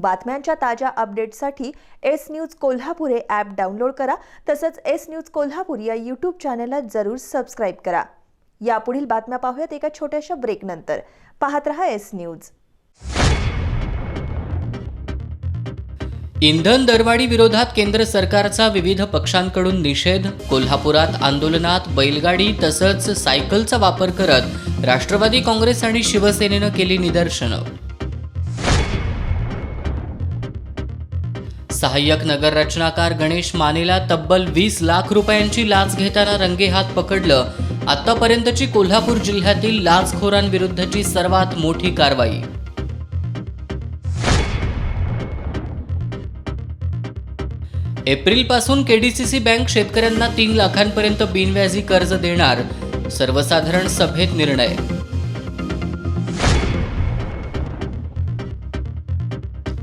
बातम्यांच्या ताज्या अपडेट्ससाठी एस न्यूज कोल्हापूर हे ॲप डाउनलोड करा. तसंच एस न्यूज कोल्हापूर या यूट्यूब चॅनलला जरूर सबस्क्राईब करा. यापुढील बातम्या पाहूयात एका छोट्याशा ब्रेकनंतर. पाहत रहा एस न्यूज. इंधन दरवाढी विरोधात केंद्र सरकारचा विविध पक्षांकडून निषेध. कोल्हापुरात आंदोलनात बैलगाडी तसंच सायकलचा वापर करत राष्ट्रवादी काँग्रेस आणि शिवसेनेनं केली निदर्शनं. सहाय्यक नगर रचनाकार गणेश मानेला तब्बल 20 लाख रुपयांची लाच घेताना रंगेहात पकडलं. आतापर्यंतची कोल्हापूर जिल्ह्यातील लाचखोरांविरुद्धची सर्वात मोठी कारवाई. एप्रिलपासून केडीसीसी बँक शेतकऱ्यांना 3 लाखांपर्यंत बिनव्याजी कर्ज देणार. सर्वसाधारण सभेत निर्णय.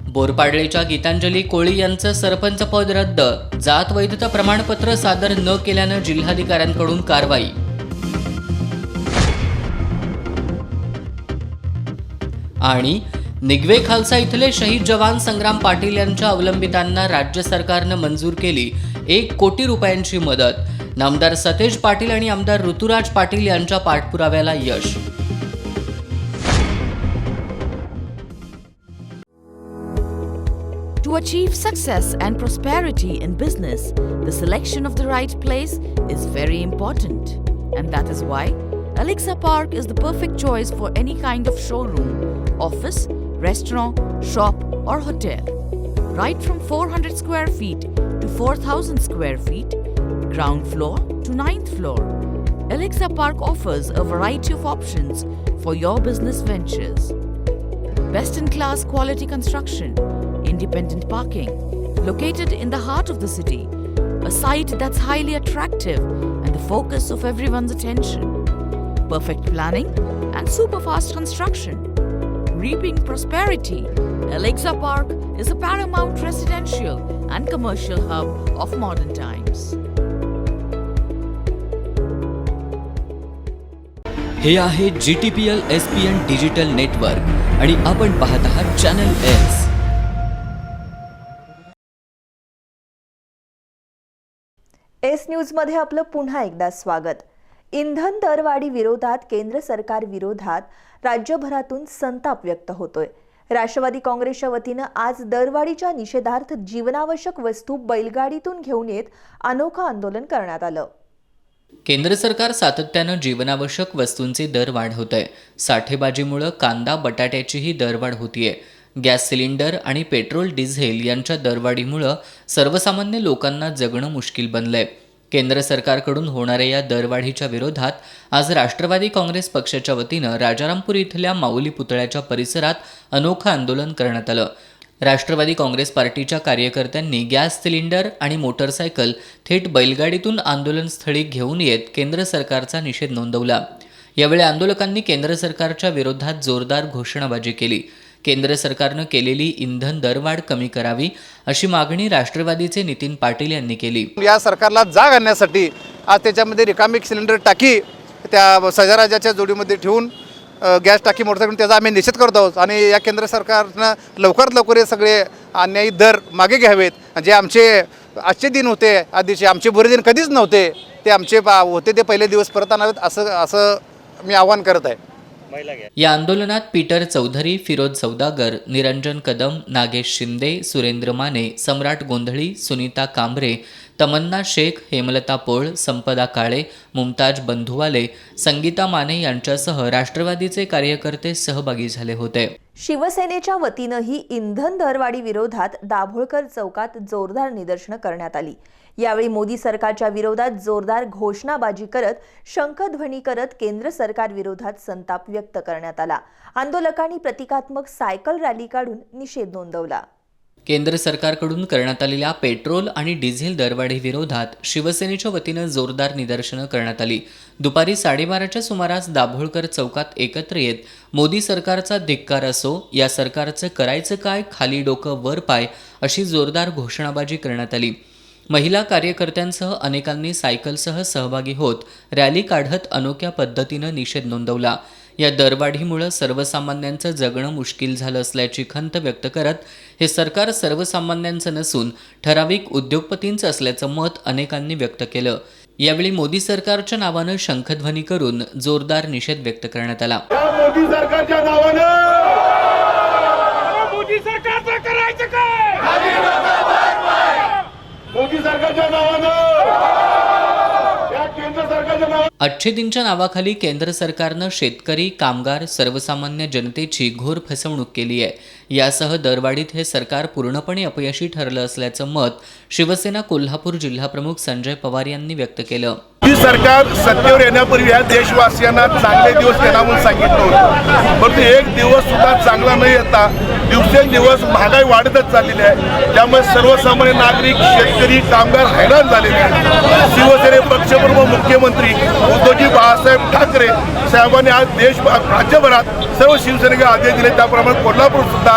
बोरपाडळेच्या गीतांजली कोळी यांचं सरपंच पद रद्द. जात वैधता प्रमाणपत्र सादर न केल्यानं जिल्हाधिकाऱ्यांकडून कारवाई. आणि निगवे खालसा इथले शहीद जवान संग्राम पाटील यांच्या अवलंबितांना राज्य सरकारनं मंजूर केली 1 कोटी रुपयांची मदत. नामदार सतेज पाटील आणि आमदार ऋतुराज पाटील यांच्या पाठपुराव्याला यश. To achieve success and prosperity in business, the selection of the right place is very important. And that is why Alexa Park is the perfect choice for any kind of showroom, office, restaurant, shop or hotel. Right from 400 square feet to 4,000 square feet, ground floor to 9th floor, Alexa Park offers a variety of options for your business ventures. Best-in-class quality construction, independent parking, located in the heart of the city, a site that's highly attractive and the focus of everyone's attention. Perfect planning and super fast construction. Reaping prosperity, Alexa Park is a paramount residential and commercial hub of modern times. हे आहे GTPL SPN digital network आणि आपण पाहत आहात channel S. S न्यूजमध्ये आपलं पुन्हा एकदा स्वागत. इंधन दरवाढी विरोधात केंद्र सरकार विरोधात राज्यभरातून संताप व्यक्त होतोय. राष्ट्रवादी काँग्रेसच्या वतीनं आज दरवाढीच्या निषेधार्थ जीवनावश्यक वस्तू बैलगाडीतून घेऊन येत अनोखं आंदोलन करण्यात आलं. केंद्र सरकार सातत्यानं जीवनावश्यक वस्तूंचे दर वाढवतंय. साठेबाजीमुळे कांदा बटाट्याचीही दरवाढ होतीये. गॅस सिलेंडर आणि पेट्रोल डिझेल यांच्या दरवाढीमुळे सर्वसामान्य लोकांना जगणं मुश्किल बनलंय. केंद्र सरकारकडून होणाऱ्या या दरवाढीच्या विरोधात आज राष्ट्रवादी काँग्रेस पक्षाच्या वतीनं राजारामपूर इथल्या माऊली पुतळ्याच्या परिसरात अनोखं आंदोलन करण्यात आलं. राष्ट्रवादी काँग्रेस पार्टीच्या कार्यकर्त्यांनी गॅस सिलेंडर आणि मोटरसायकल थेट बैलगाडीतून आंदोलनस्थळी घेऊन येत केंद्र सरकारचा निषेध नोंदवला. यावेळी आंदोलकांनी केंद्र सरकारच्या विरोधात जोरदार घोषणाबाजी केली. केंद्र सरकारनं केलेली इंधन दरवाढ कमी करावी अशी मागणी राष्ट्रवादीचे नितीन पाटील यांनी केली. या सरकारला जाग आणण्यासाठी आज त्याच्यामध्ये रिकामी सिलेंडर टाकी त्या सजाराजाच्या जोडीमध्ये ठेवून गॅस टाकी मोटरसायकल त्याचा आम्ही निषेध करत आहोत. आणि या केंद्र सरकारनं लवकरात लवकर हे सगळे अन्यायी दर मागे घ्यावेत. जे आमचे आजचे दिन होते आधीचे आमचे बुरे दिन कधीच नव्हते ते आमचे होते ते पहिले दिवस परत आणावेत असं मी आवाहन करत आहे. या आंदोलनात पीटर चौधरी, फिरोज सौदागर, निरंजन कदम, नागेश शिंदे, सुरेंद्र माने, सम्राट गोंधळी, सुनीता कांबरे, तमन्ना शेख, हेमलता पोळ, संपदा काळे, मुमताज बंधुवाले, संगीता माने यांच्यासह राष्ट्रवादीचे कार्यकर्ते सहभागी झाले होते. शिवसेनेच्या वतीनंही इंधन दरवाढी विरोधात दाभोळकर चौकात जोरदार निदर्शनं करण्यात आली. यावेळी मोदी सरकारच्या विरोधात जोरदार घोषणाबाजी करत शंखध्वनी करत केंद्र सरकार विरोधात संताप व्यक्त करण्यात आला. आंदोलकांनी प्रतिकात्मक सायकल रॅली काढून निषेध नोंदवला. केंद्र सरकारकडून करण्यात आलेल्या पेट्रोल आणि डिझेल दरवाढी विरोधात शिवसेनेच्या वतीनं जोरदार निदर्शनं करण्यात आली. दुपारी 12:30च्या सुमारास दाभोळकर चौकात एकत्र येत मोदी सरकारचा धिक्कार असो, या सरकारचं करायचं काय, खाली डोकं वर पाय अशी जोरदार घोषणाबाजी करण्यात आली. महिला कार्यकर्त्यांसह अनेकांनी सायकलसह सहभागी होत रॅली काढत अनोख्या पद्धतीनं निषेध नोंदवला. या दरवाढीमुळे सर्वसामान्यांचं जगणं मुश्किल झालं असल्याची खंत व्यक्त करत हे सरकार सर्वसामान्यांचं नसून ठराविक उद्योगपतींचं असल्याचं मत अनेकांनी व्यक्त केलं. यावेळी मोदी सरकारच्या नावानं शंखध्वनी करून जोरदार निषेध व्यक्त करण्यात आला. मोदी सरकारच्या नावानं मोदी सरकारचं करायचं काय? मोदी सरकारच्या नावानं या केंद्र सरकारच्या नावानं अच्छे दिनच्या नावाखाली केंद्र सरकारनं शेतकरी, कामगार, सर्वसामान्य जनतेची घोर फसवणूक केली आहे. यासह दरवाढीत हे सरकार पूर्णपणे अपयशी ठरलं असल्याचं मत शिवसेना कोल्हापूर जिल्हाप्रमुख संजय पवार यांनी व्यक्त केलं. मोदी सरकार सत्तेवर येण्यापूर्वी या देशवासियांना चांगले दिवस येणार म्हणून सांगितलं होतं, परंतु एक दिवस सुद्धा चांगला न येता दिवसेंदिवस महागाई वाढतच चाललेली आहे. त्यामुळे सर्वसामान्य नागरिक, शेतकरी, कामगार हैराण झालेले आहेत. शिवसेने पक्षप्रमुख मुख्यमंत्री उद्धवजी बाळासाहेब ठाकरे साहेबांनी आज राज्यभरात सर्व शिवसैनिक आदेश दिले. त्याप्रमाणे कोल्हापूर सुद्धा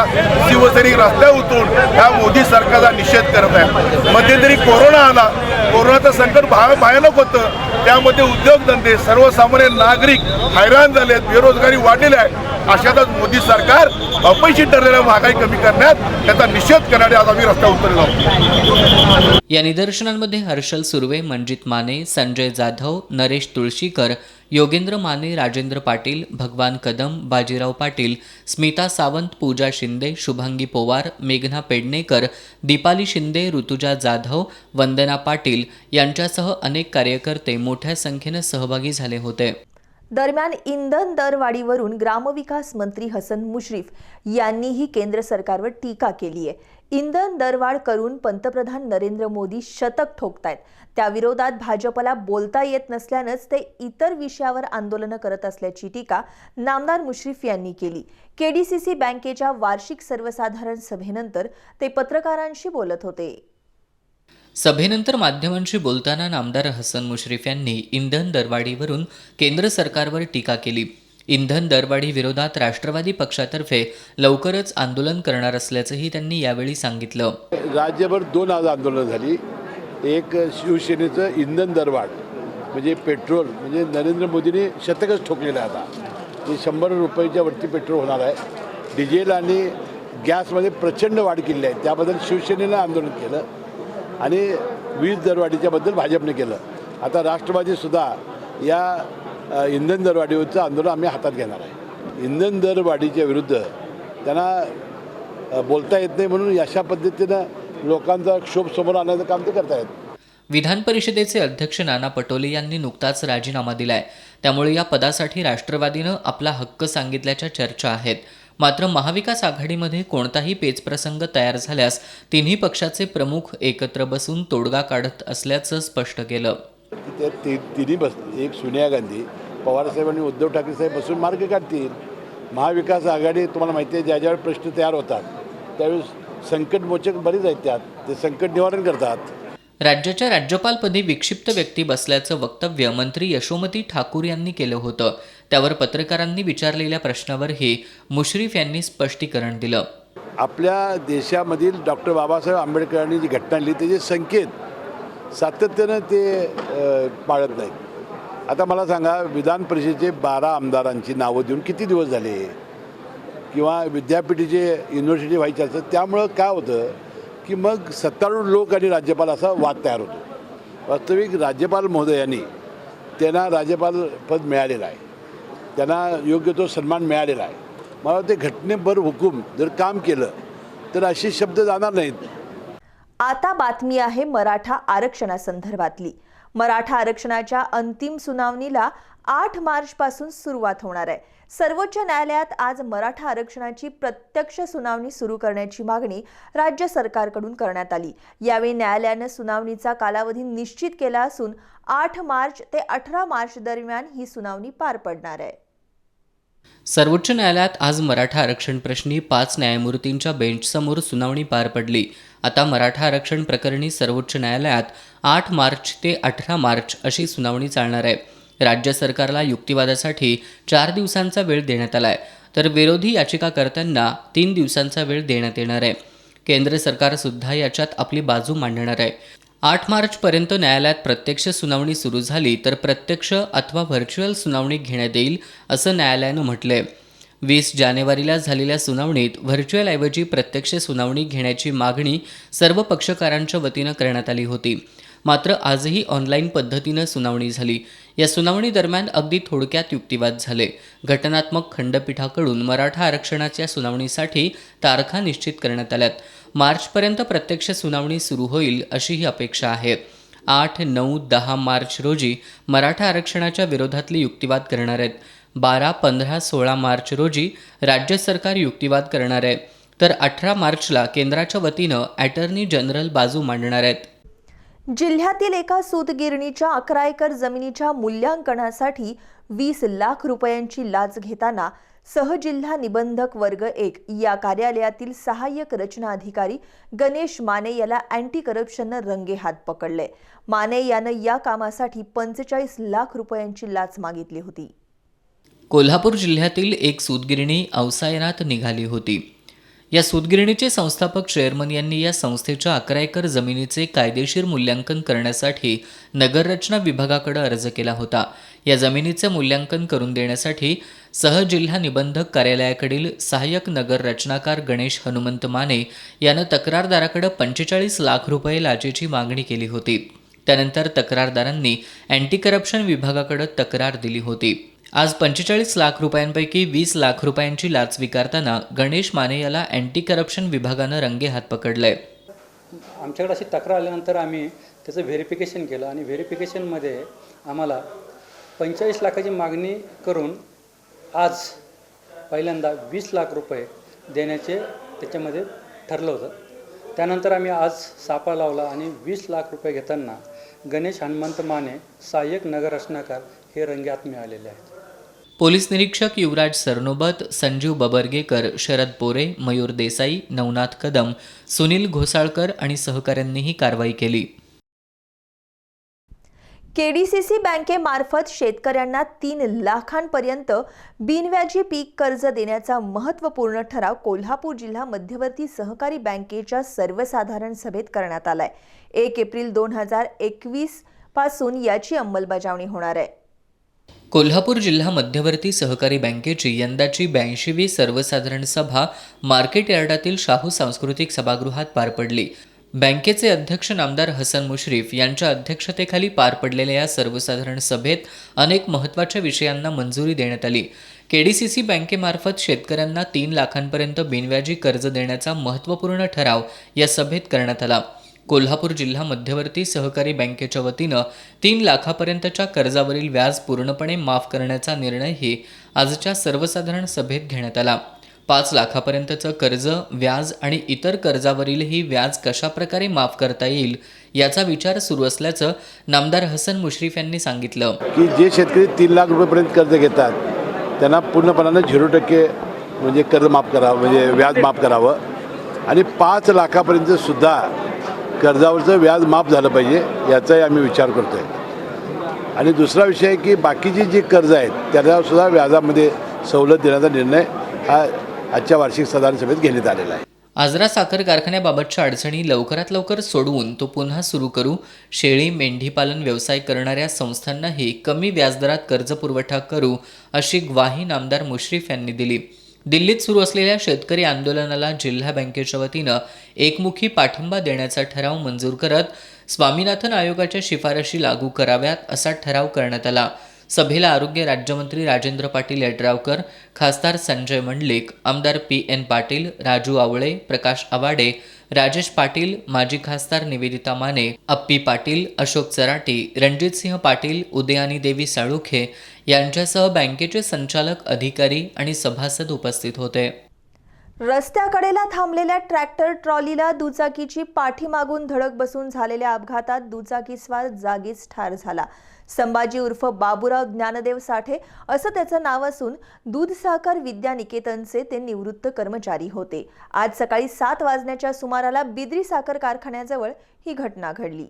शिवसैनिक रस्त्यावर उतरून या मोदी सरकारचा निषेध करत आहे. मध्यंतरी कोरोना आला, कोरोनाचं संकट भयानक होतं. त्यामध्ये उद्योगधंदे, सर्वसामान्य नागरिक हैराण झालेत, बेरोजगारी वाढलेली आहे. अशातच मोदी सरकार अपयशी ठरलेल्या महागाई कमी करण्यात त्याचा निषेध करण्यासाठी आज आम्ही रस्त्यावर उतरलो आहोत. या निदर्शनांमध्ये हर्षल सुर्वे, मंजित माने, संजय जाधव, नरेश तुळशीकर, योगेंद्र माने, राजेंद्र पाटील, भगवान कदम, बाजीराव पाटील, स्मिता सावंत, पूजा शिंदे, शुभांगी पोवार, मेघना पेडणेकर, दीपाली शिंदे, ऋतुजा जाधव, वंदना पाटील यांच्यासह अनेक कार्यकर्ते मोठ्या संख्येनं सहभागी झाले होते. दरम्यान इंधन दरवाढीवरून ग्रामविकास मंत्री हसन मुश्रीफ यांनीही केंद्र सरकारवर टीका केली आहे. इंधन दरवाढ करून पंतप्रधान नरेंद्र मोदी शतक ठोकतायत. त्याविरोधात भाजपला बोलता येत नसल्यानंच ते इतर विषयावर आंदोलनं करत असल्याची टीका नामदार मुश्रीफ यांनी केली. केडीसीसी बँकेच्या वार्षिक सर्वसाधारण सभेनंतर ते पत्रकारांशी बोलत होते. सभेनंतर माध्यमांशी बोलताना नामदार हसन मुश्रीफ यांनी इंधन दरवाढीवरून केंद्र सरकारवर टीका केली. इंधन दरवाढी विरोधात राष्ट्रवादी पक्षातर्फे लवकरच आंदोलन करणार असल्याचंही त्यांनी यावेळी सांगितलं. राज्यभर 2 आज आंदोलनं झाली. एक शिवसेनेचं इंधन दरवाढ म्हणजे पेट्रोल, म्हणजे नरेंद्र मोदींनी शतकच ठोकलेलं आहे. आता ते 100 रुपयाच्या वरती पेट्रोल होणार आहे. डिझेल आणि गॅसमध्ये प्रचंड वाढ केली आहे. त्याबद्दल शिवसेनेनं आंदोलन केलं आणि वीज दरवाढीच्याबद्दल भाजपने केलं. आता राष्ट्रवादीसुद्धा या इंधन दरवाढीवरचं आंदोलन आम्ही हातात घेणार आहे. इंधन दरवाढीच्या विरुद्ध त्यांना बोलता येत नाही म्हणून अशा पद्धतीनं लोकांचा क्षोभ समोर आणण्याचं काम ते करतायत. विधान परिषदेचे अध्यक्ष नाना पटोले यांनी नुकताच राजीनामा दिलाय. त्यामुळे या पदासाठी राष्ट्रवादीनं आपला हक्क सांगितल्याच्या चर्चा आहेत. मात्र महाविकास आघाडीमध्ये कोणताही पेचप्रसंग तयार झाल्यास तिन्ही पक्षाचे प्रमुख एकत्र बसून तोडगा काढत असल्याचं स्पष्ट केलं. तिन्ही एक सोनिया गांधी, पवारसाहेब आणि उद्धव ठाकरे साहेब बसून मार्ग काढतील. महाविकास आघाडी तुम्हाला माहिती आहे, ज्या ज्यावेळी प्रश्न तयार होतात त्यावेळेस संकटमोचक बरीच आहेत, त्यात ते संकट निवारण करतात. राज्याच्या राज्यपालपदी विक्षिप्त व्यक्ती बसल्याचं वक्तव्य मंत्री यशोमती ठाकूर यांनी केलं होतं. त्यावर पत्रकारांनी विचारलेल्या प्रश्नावरही मुश्रीफ यांनी स्पष्टीकरण दिलं. आपल्या देशामधील डॉक्टर बाबासाहेब आंबेडकरांनी जी घटना लिहिली त्याचे संकेत सातत्यानं ते पाळत नाहीत. आता मला सांगा, विधान परिषदेचे 12 आमदारांची नावं देऊन किती दिवस झाले, किंवा विद्यापीठाचे युनिव्हर्सिटी व्हायचे असतं. त्यामुळं काय होतं की मग सत्तारूढ लोक आणि राज्यपाल असा वाद तयार होतो. वास्तविक राज्यपाल महोदयांनी त्यांना राज्यपाल पद मिळालेलं आहे, त्यांना योग्य तो सन्मान मिळालेला आहे. मला ते घटनेवर हुकूम जर काम केलं तर असे शब्द जाणार नाहीत. आता बातमी आहे मराठा आरक्षणासंदर्भातली. मराठा आरक्षणाच्या अंतिम सुनावणीला 8 मार्चपासून सुरुवात होणार आहे. सर्वोच्च न्यायालयात आज मराठा आरक्षणाची प्रत्यक्ष सुनावणी सुरू करण्याची मागणी राज्य सरकारकडून करण्यात आली. यावेळी न्यायालयानं सुनावणीचा कालावधी निश्चित केला असून 8 मार्च ते 18 मार्च दरम्यान ही सुनावणी पार पडणार आहे. सर्वोच्च न्यायालयात आज मराठा आरक्षण प्रश्नी 5 न्यायमूर्तींच्या बेंचसमोर सुनावणी पार पडली. आता मराठा आरक्षण प्रकरणी सर्वोच्च न्यायालयात 8 मार्च ते 18 मार्च अशी सुनावणी चालणार आहे. राज्य सरकारला युक्तिवादासाठी 4 दिवसांचा वेळ देण्यात आला आहे, तर विरोधी याचिकाकर्त्यांना 3 दिवसांचा वेळ देण्यात येणार आहे. केंद्र सरकारसुद्धा याच्यात आपली बाजू मांडणार आहे. 8 मार्चपर्यंत न्यायालयात प्रत्यक्ष सुनावणी सुरू झाली तर प्रत्यक्ष अथवा व्हर्च्युअल सुनावणी घेण्यात येईल असं न्यायालयानं म्हटलंय. 20 जानेवारीला झालेल्या सुनावणीत व्हर्च्युअलऐवजी प्रत्यक्ष सुनावणी घेण्याची मागणी सर्व पक्षकारांच्या वतीनं करण्यात आली होती. मात्र आजही ऑनलाईन पद्धतीनं सुनावणी झाली. या सुनावणी दरम्यान अगदी थोडक्यात युक्तिवाद झाले. घटनात्मक खंडपीठाकडून मराठा आरक्षणाच्या सुनावणीसाठी तारखा निश्चित करण्यात आल्यात. मार्चपर्यंत प्रत्यक्ष सुनावणी सुरू होईल अशी ही अपेक्षा आहे. 8, 9, 10 मार्च रोजी मराठा आरक्षणाच्या विरोधातले युक्तिवाद करणार आहेत. 12, 15, 16 मार्च रोजी राज्य सरकार युक्तिवाद करणार आहे. तर 18 मार्चला केंद्राच्या वतीनं अॅटर्नी जनरल बाजू मांडणार आहेत. जिल्ह्यातील एका सूतगिरणीच्या 11 एकर जमिनीच्या मूल्यांकनासाठी 20 लाख रुपयांची लाच घेताना सहजिल्हा निबंधक वर्ग 1 या कार्यालयातील सहाय्यक रचना अधिकारी गणेश माने याला अँटी करप्शननं रंगेहात पकडले. माने यानं या कामासाठी 45 लाख रुपयांची लाच मागितली होती. कोल्हापूर जिल्ह्यातील एक सूतगिरणी अवसायनात निघाली होती. या सूतगिरणीचे संस्थापक चेअरमन यांनी या संस्थेच्या 11 एकर जमिनीचे कायदेशीर मूल्यांकन करण्यासाठी नगररचना विभागाकडे अर्ज केला होता. या जमिनीचे मूल्यांकन करून देण्यासाठी सहजिल्हा निबंधक कार्यालयाकडील सहाय्यक नगर रचनाकार गणेश हनुमंत माने यानं तक्रारदाराकडे 45 लाख रुपये लाचेची मागणी केली होती. त्यानंतर तक्रारदारांनी अँटी करप्शन विभागाकडे तक्रार दिली होती. आज 45 लाख रुपयांपैकी 20 लाख रुपयांची लाच स्वीकारताना गणेश माने याला अँटी करप्शन विभागानं रंगेहात पकडलंय. आमच्याकडे अशी तक्रार आल्यानंतर आम्ही त्याचं व्हेरिफिकेशन केलं आणि व्हेरिफिकेशनमध्ये आम्हाला 45 लाखाची मागणी करून आज पहिल्यांदा 20 लाख रुपये देण्याचे त्याच्यामध्ये ठरलं होतं. त्यानंतर आम्ही आज सापळा लावला आणि 20 लाख रुपये घेताना गणेश हनुमंत माने सहाय्यक नगर रचनाकार हे रंगेहात मिळालेले आहेत. पोलीस निरीक्षक युवराज सरनोबत, संजीव बबरगेकर, शरद पोरे, मयूर देसाई, नवनाथ कदम, सुनील घोसाळकर आणि सहकाऱ्यांनी ही कारवाई केली. केडीसीसी बँकेमार्फत शेतकऱ्यांना 3 लाखांपर्यंत बिनव्याजी पीक कर्ज देण्याचा महत्त्वपूर्ण ठराव कोल्हापूर जिल्हा मध्यवर्ती सहकारी बँकेच्या सर्वसाधारण सभेत करण्यात आलाय. 1 एप्रिल 2021 पासून याची अंमलबजावणी होणार आहे. कोल्हापूर जिल्हा मध्यवर्ती सहकारी बँकेची यंदाची 82वी सर्वसाधारण सभा मार्केट यार्डातील शाहू सांस्कृतिक सभागृहात पार पडली. बँकेचे अध्यक्ष नामदार हसन मुश्रीफ यांच्या अध्यक्षतेखाली पार पडलेल्या या सर्वसाधारण सभेत अनेक महत्त्वाच्या विषयांना मंजुरी देण्यात आली. केडीसीसी बँकेमार्फत शेतकऱ्यांना 3 लाखांपर्यंत बिनव्याजी कर्ज देण्याचा महत्त्वपूर्ण ठराव या सभेत करण्यात आला. कोल्हापूर जिल्हा मध्यवर्ती सहकारी बँकेच्या वतीनं 3 लाखापर्यंतच्या कर्जावरील व्याज पूर्णपणे माफ करण्याचा निर्णयही आजच्या सर्वसाधारण सभेत घेण्यात आला. 5 लाखापर्यंतचं कर्ज, व्याज आणि इतर कर्जावरीलही व्याज कशाप्रकारे माफ करता येईल याचा विचार सुरू असल्याचं नामदार हसन मुश्रीफ यांनी सांगितलं. की जे शेतकरी 3 लाख रुपयेपर्यंत कर्ज घेतात त्यांना पूर्णपणानं 0% म्हणजे कर्ज माफ करावं, म्हणजे व्याज माफ करावं आणि 5 लाखापर्यंत सुद्धा कर्जावरचं व्याज माफ झालं पाहिजे याचाही आम्ही विचार करतो आहे. आणि दुसरा विषय आहे की बाकीची जी कर्ज आहेत त्यालासुद्धा व्याजामध्ये सवलत देण्याचा निर्णय हा आजच्या वार्षिक साधारण सभेत घेण्यात आलेला आहे. आजरा साखर कारखान्याबाबतच्या अडचणी लवकरात लवकर सोडवून तो पुन्हा सुरू करू. शेळी मेंढीपालन व्यवसाय करणाऱ्या संस्थांनाही कमी व्याजदरात कर्ज पुरवठा करू अशी ग्वाही नामदार मुश्रीफ यांनी दिली. दिल्लीत सुरू असलेल्या शेतकरी आंदोलनाला जिल्हा बँकेच्या वतीनं एकमुखी पाठिंबा देण्याचा ठराव मंजूर करत स्वामीनाथन आयोगाच्या शिफारशी लागू कराव्यात असा ठराव करण्यात आला. सभेला आरोग्य राज्यमंत्री राजेंद्र पाटील यड्रावकर, खासदार संजय मंडलिक, आमदार PN पाटील, राजू आवळे, प्रकाश आवाडे, राजेश पाटील, माजी खासदार निवेदिता माने, अप्पी पाटील, अशोक चराटी, रणजितसिंह पाटील, उदयानी देवी साळुखे यांच्यासह बँकेचे संचालक, अधिकारी आणि सभासद उपस्थित होते. रस्त्याकडेला थांबलेल्या ट्रॅक्टर ट्रॉलीला दुचाकीची पाठीमागून धडक बसून झालेल्या अपघातात दुचाकीस्वार जागीच ठार झाला. संभाजी उर्फ बाबूराव ज्ञानदेव साठे असं त्याचं नाव असून दूध साखर विद्यानिकेतनचे ते निवृत्त कर्मचारी होते. आज सकाळी 7 वाजण्याच्या सुमाराला बिद्री साखर कारखान्याजवळ ही घटना घडली.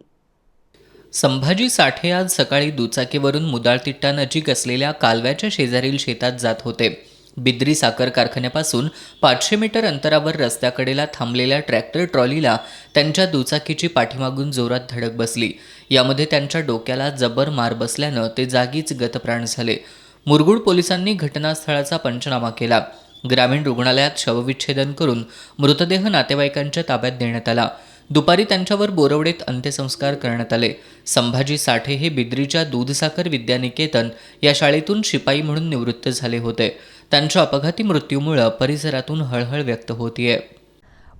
संभाजी साठे आज सकाळी दुचाकीवरून मुदाळतिट्टा नजीक असलेल्या कालव्याच्या शेजारील शेतात जात होते. बिद्री साखर कारखान्यापासून 500 मीटर अंतरावर रस्त्याकडेला थांबलेल्या ट्रॅक्टर ट्रॉलीला त्यांच्या दुचाकीची पाठीमागून जोरात धडक बसली. यामध्ये त्यांच्या डोक्याला जबर मार बसल्यानं ते जागीच गतप्राण झाले. मुरगुड पोलिसांनी घटनास्थळाचा पंचनामा केला. ग्रामीण रुग्णालयात शवविच्छेदन करून मृतदेह नातेवाईकांच्या ताब्यात देण्यात आला. दुपारी त्यांच्यावर बोरवडेत अंत्यसंस्कार करण्यात आले. संभाजी साठे हे बिद्रीच्या दूधसाखर विद्यानिकेतन या शाळेतून शिपाई म्हणून निवृत्त झाले होते. त्यांच्या अपघाती मृत्यूमुळे परिसरातून हळहळ व्यक्त होतीये.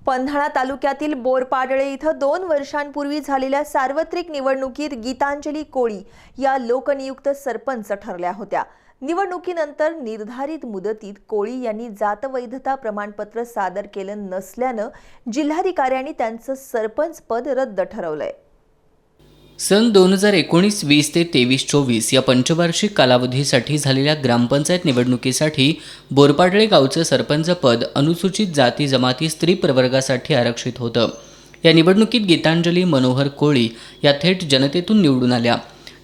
पन्हाळा तालुक्यातील बोरपाडळे इथं 2 वर्षांपूर्वी झालेल्या सार्वत्रिक निवडणुकीत गीतांजली कोळी या लोकनियुक्त सरपंच ठरल्या होत्या. निवडणुकीनंतर निर्धारित मुदतीत कोळी यांनी जातवैधता प्रमाणपत्र सादर केलं नसल्यानं जिल्हाधिकाऱ्यांनी त्यांचं सरपंच पद रद्द ठरवलंय. सन 2019-20 ते 23-24 या पंचवार्षिक कालावधीसाठी झालेल्या ग्रामपंचायत निवडणुकीसाठी बोरपाडळे गावचं सरपंच पद अनुसूचित जाती जमाती स्त्री प्रवर्गासाठी आरक्षित होतं. या निवडणुकीत गीतांजली मनोहर कोळी या थेट जनतेतून निवडून आल्या.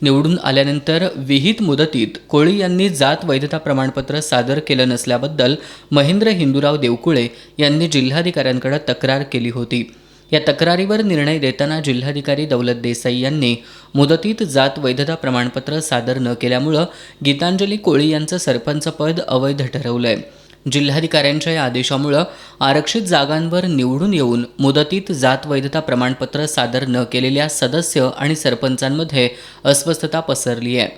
निवडून आल्यानंतर विहित मुदतीत कोळी यांनी जात वैधता प्रमाणपत्र सादर केलं नसल्याबद्दल महेंद्र हिंदूराव देवकुळे यांनी जिल्हाधिकाऱ्यांकडे तक्रार केली होती. या तक्रारीवर निर्णय देताना जिल्हाधिकारी दौलत देसाई यांनी मुदतीत जात वैधता प्रमाणपत्र सादर न केल्यामुळं गीतांजली कोळी यांचं सरपंच पद अवैध ठरवलंय. जिल्हाधिकाऱ्यांच्या या आदेशामुळं आरक्षित जागांवर निवडून येऊन मुदतीत जात वैधता प्रमाणपत्र सादर न केलेल्या सदस्य आणि सरपंचांमध्ये अस्वस्थता पसरली आहे.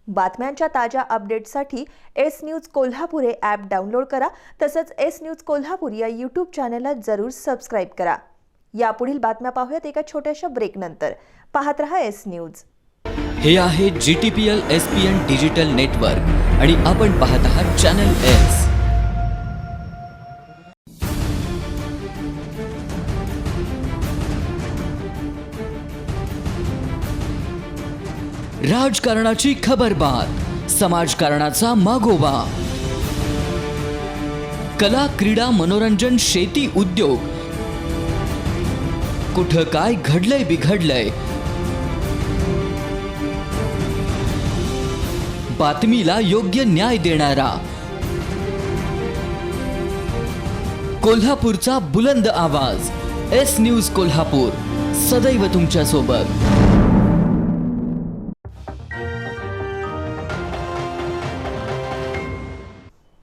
बातम्यांच्या ताज्या अपडेट्ससाठी एस न्यूज कोल्हापूर हे ॲप डाउनलोड करा. तसंच एस न्यूज कोल्हापूर या यूट्यूब चॅनलला जरूर सबस्क्राईब करा. यापुढील बातम्या पाहूयात एका छोट्याशा ब्रेकनंतर. पाहत रहा एस न्यूज. हे आहे GTPL SPN डिजिटल नेटवर्क आणि आपण पाहत आहात चॅनल एस. राजकारणाची खबरबात, समाजकारणाचा मागोवा, कला क्रीडा मनोरंजन शेती उद्योग, कुठं काय घडलंय बिघडलंय, बातमीला योग्य न्याय देणारा कोल्हापूरचा बुलंद आवाज एस न्यूज कोल्हापूर, सदैव तुमच्या सोबत.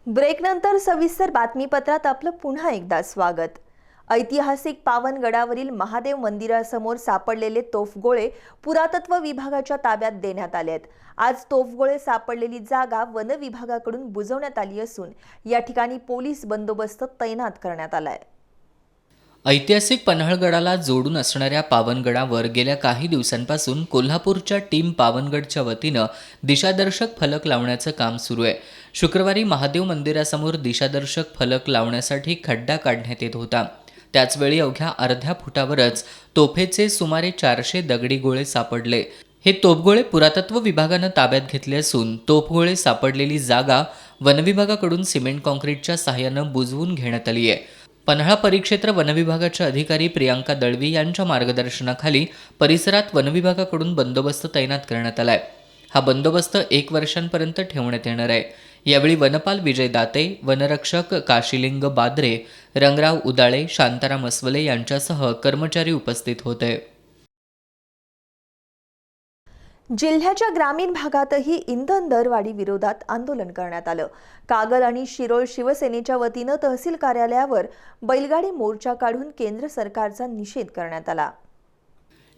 ब्रेकनंतर सविस्तर बातमीपत्रात आपलं पुन्हा एकदा स्वागत. ऐतिहासिक पावनगडावरील महादेव मंदिरासमोर सापडलेले तोफगोळे पुरातत्व विभागाच्या ताब्यात देण्यात आले आहेत. आज तोफगोळे सापडलेली जागा वन विभागाकडून बुजवण्यात आली असून या ठिकाणी पोलीस बंदोबस्त तैनात करण्यात आलाय. ऐतिहासिक पन्हाळगडाला जोडून असणाऱ्या पावनगडावर गेल्या काही दिवसांपासून कोल्हापूरच्या टीम पावनगडच्या वतीनं दिशादर्शक फलक लावण्याचं काम सुरू आहे. शुक्रवारी महादेव मंदिरासमोर दिशादर्शक फलक लावण्यासाठी खड्डा काढण्यात येत होता. त्याचवेळी अवघ्या अर्ध्या फुटावरच तोफेचे सुमारे 400 दगडी गोळे सापडले. हे तोफगोळे पुरातत्व विभागानं ताब्यात घेतले असून तोफगोळे सापडलेली जागा वनविभागाकडून सिमेंट कॉन्क्रीटच्या सहाय्यानं बुजवून घेण्यात आली आहे. पन्हाळा परिक्षेत्र वनविभागाच्या अधिकारी प्रियांका दळवी यांच्या मार्गदर्शनाखाली परिसरात वनविभागाकडून बंदोबस्त तैनात करण्यात आलाय. हा बंदोबस्त 1 वर्षांपर्यंत ठेवण्यात येणार आहे. यावेळी वनपाल विजय दाते, वनरक्षक काशिलिंग बाद्रे, रंगराव उदाळे, शांताराम अस्वले यांच्यासह कर्मचारी उपस्थित होते. जिल्ह्याच्या ग्रामीण भागातही इंधन दरवाढी विरोधात आंदोलन करण्यात आलं. कागल आणि शिरोळ शिवसेनेच्या वतीनं तहसील कार्यालयावर बैलगाडी मोर्चा काढून केंद्र सरकारचा निषेध करण्यात आला.